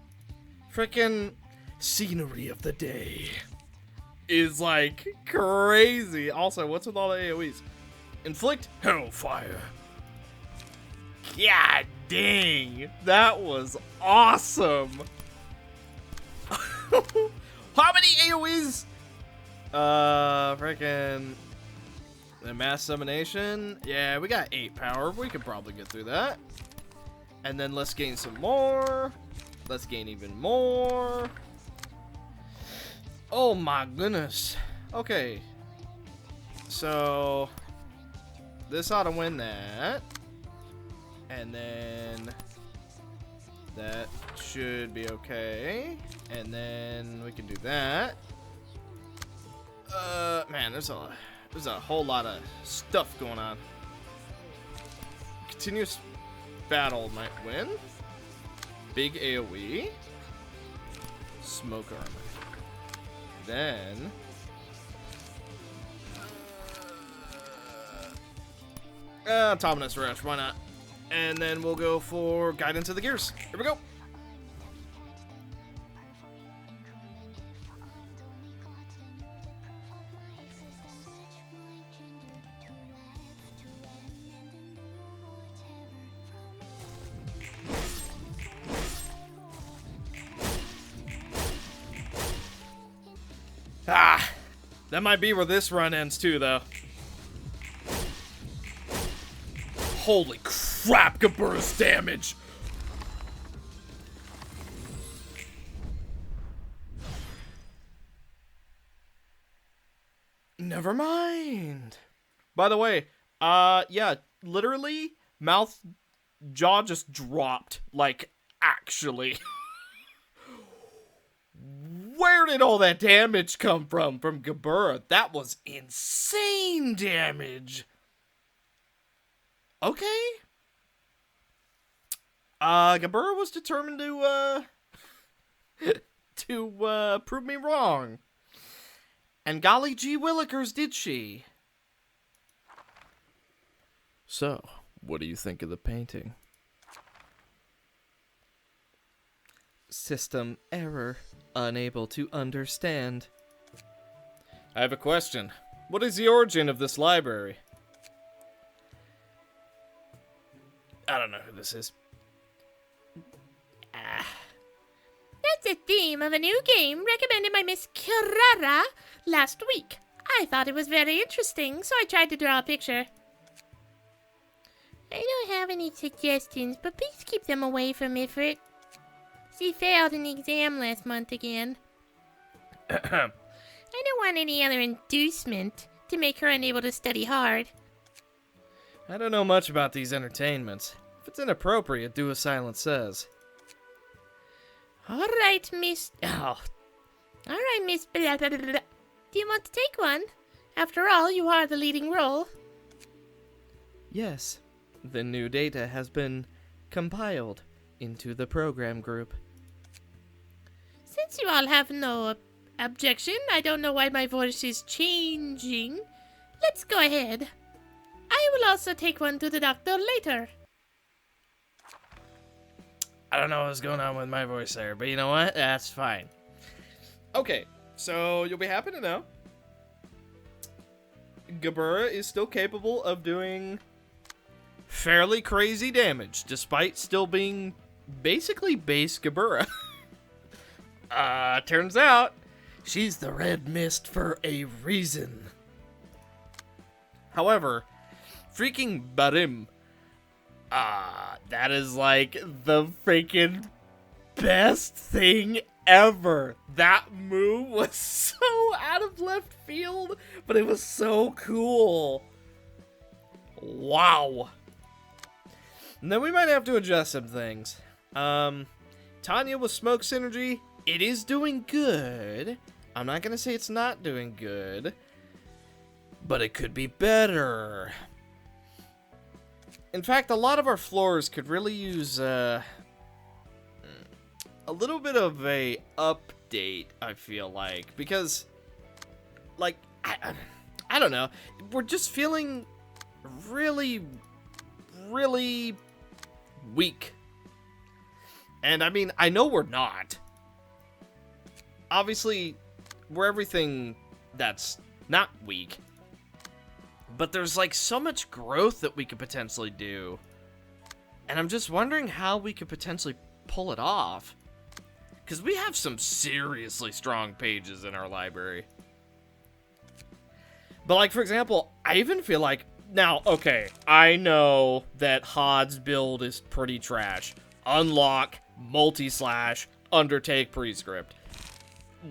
Frickin' scenery of the day is, like, crazy. Also, what's with all the AoEs? Inflict Hellfire. God dang, that was awesome. How many AoEs? Frickin' the mass summonation. Yeah, we got 8 power. We could probably get through that. And then let's gain some more. Let's gain even more. Oh my goodness. Okay. So this ought to win that. And then that should be okay. And then we can do that. Man, there's a whole lot of stuff going on. Continuous battle might win. Big AoE. Smoke armor. Then Autonomous Rush, why not? And then we'll go for Guidance of the Gears. Here we go. Ah, that might be where this run ends too, though. Holy crap, Gabura's damage! Never mind. By the way, yeah, literally, jaw just dropped. Like, actually. Where did all that damage come from Gabura? That was insane damage. Okay. Gabura was determined to prove me wrong. And golly gee willikers, did she? So, what do you think of the painting? System error. Unable to understand. I have a question. What is the origin of this library? I don't know who this is. That's the theme of a new game recommended by Miss Carrara last week. I thought it was very interesting, so I tried to draw a picture. I don't have any suggestions, but please keep them away from Ifrit. She failed an exam last month again. I don't want any other inducement to make her unable to study hard. I don't know much about these entertainments. If it's inappropriate, do as Silence says. All right, Miss... Oh. All right, Miss... Blah, blah, blah, blah. Do you want to take one? After all, you are the leading role. Yes. The new data has been compiled into the program group. Since you all have no objection, I don't know why my voice is changing. Let's go ahead. I will also take one to the doctor later. I don't know what's going on with my voice there, but you know what? That's fine. Okay, so you'll be happy to know Gabura is still capable of doing fairly crazy damage, despite still being basically base Gabura. Turns out, she's the red mist for a reason. However, freaking Barim, that is like the freaking best thing ever. That move was so out of left field, but it was so cool. Wow. And then we might have to adjust some things. Tanya with smoke synergy, it is doing good. I'm not going to say it's not doing good, but it could be better. In fact, a lot of our floors could really use a little bit of a update, I feel like, because, like, I don't know, we're just feeling really, really weak. And I mean, I know we're not. Obviously, we're everything that's not weak. But there's like so much growth that we could potentially do. And I'm just wondering how we could potentially pull it off. Because we have some seriously strong pages in our library. But like, for example, I even feel like, now, okay, I know that Hod's build is pretty trash. Unlock, multi-slash, undertake, prescript.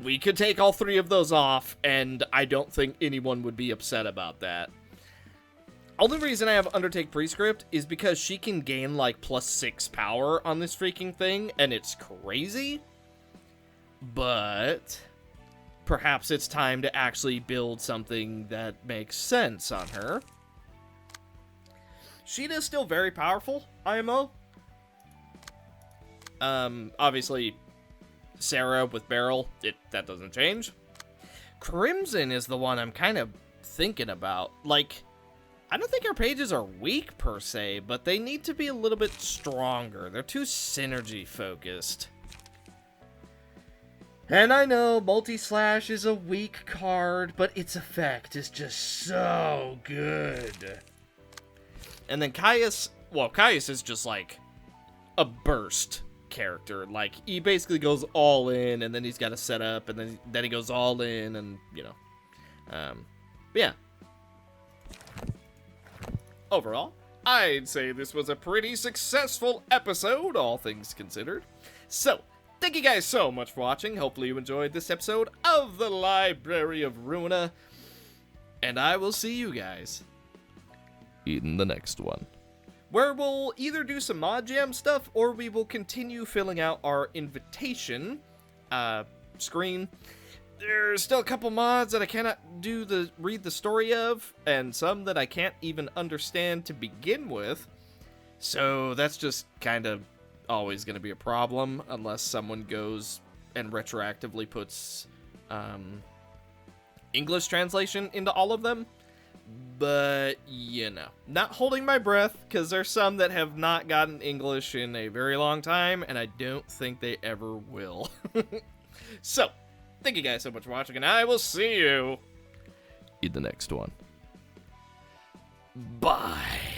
We could take all three of those off, and I don't think anyone would be upset about that. Only reason I have undertake prescript is because she can gain like +6 power on this freaking thing, and it's crazy. But perhaps it's time to actually build something that makes sense on her. Sheeta is still very powerful, IMO. Obviously, Sarah with Beryl, that doesn't change. Crimson is the one I'm kind of thinking about. Like, I don't think our pages are weak per se, but they need to be a little bit stronger. They're too synergy focused. And I know multi-slash is a weak card, but its effect is just so good. And then Caius, well, Caius is just like a burst character. Like, he basically goes all in, and then he's got to set up, and then he goes all in, and, you know. Yeah. Overall, I'd say this was a pretty successful episode, all things considered. So, thank you guys so much for watching. Hopefully you enjoyed this episode of the Library of Ruina. And I will see you guys In the next one. where we'll either do some mod jam stuff, or we will continue filling out our invitation screen. There's still a couple mods that I cannot read the story of, and some that I can't even understand to begin with. So that's just kind of always going to be a problem unless someone goes and retroactively puts English translation into all of them. But, you know, not holding my breath, because there's some that have not gotten English in a very long time, and I don't think they ever will. So, thank you guys so much for watching, and I will see you In the next one. bye.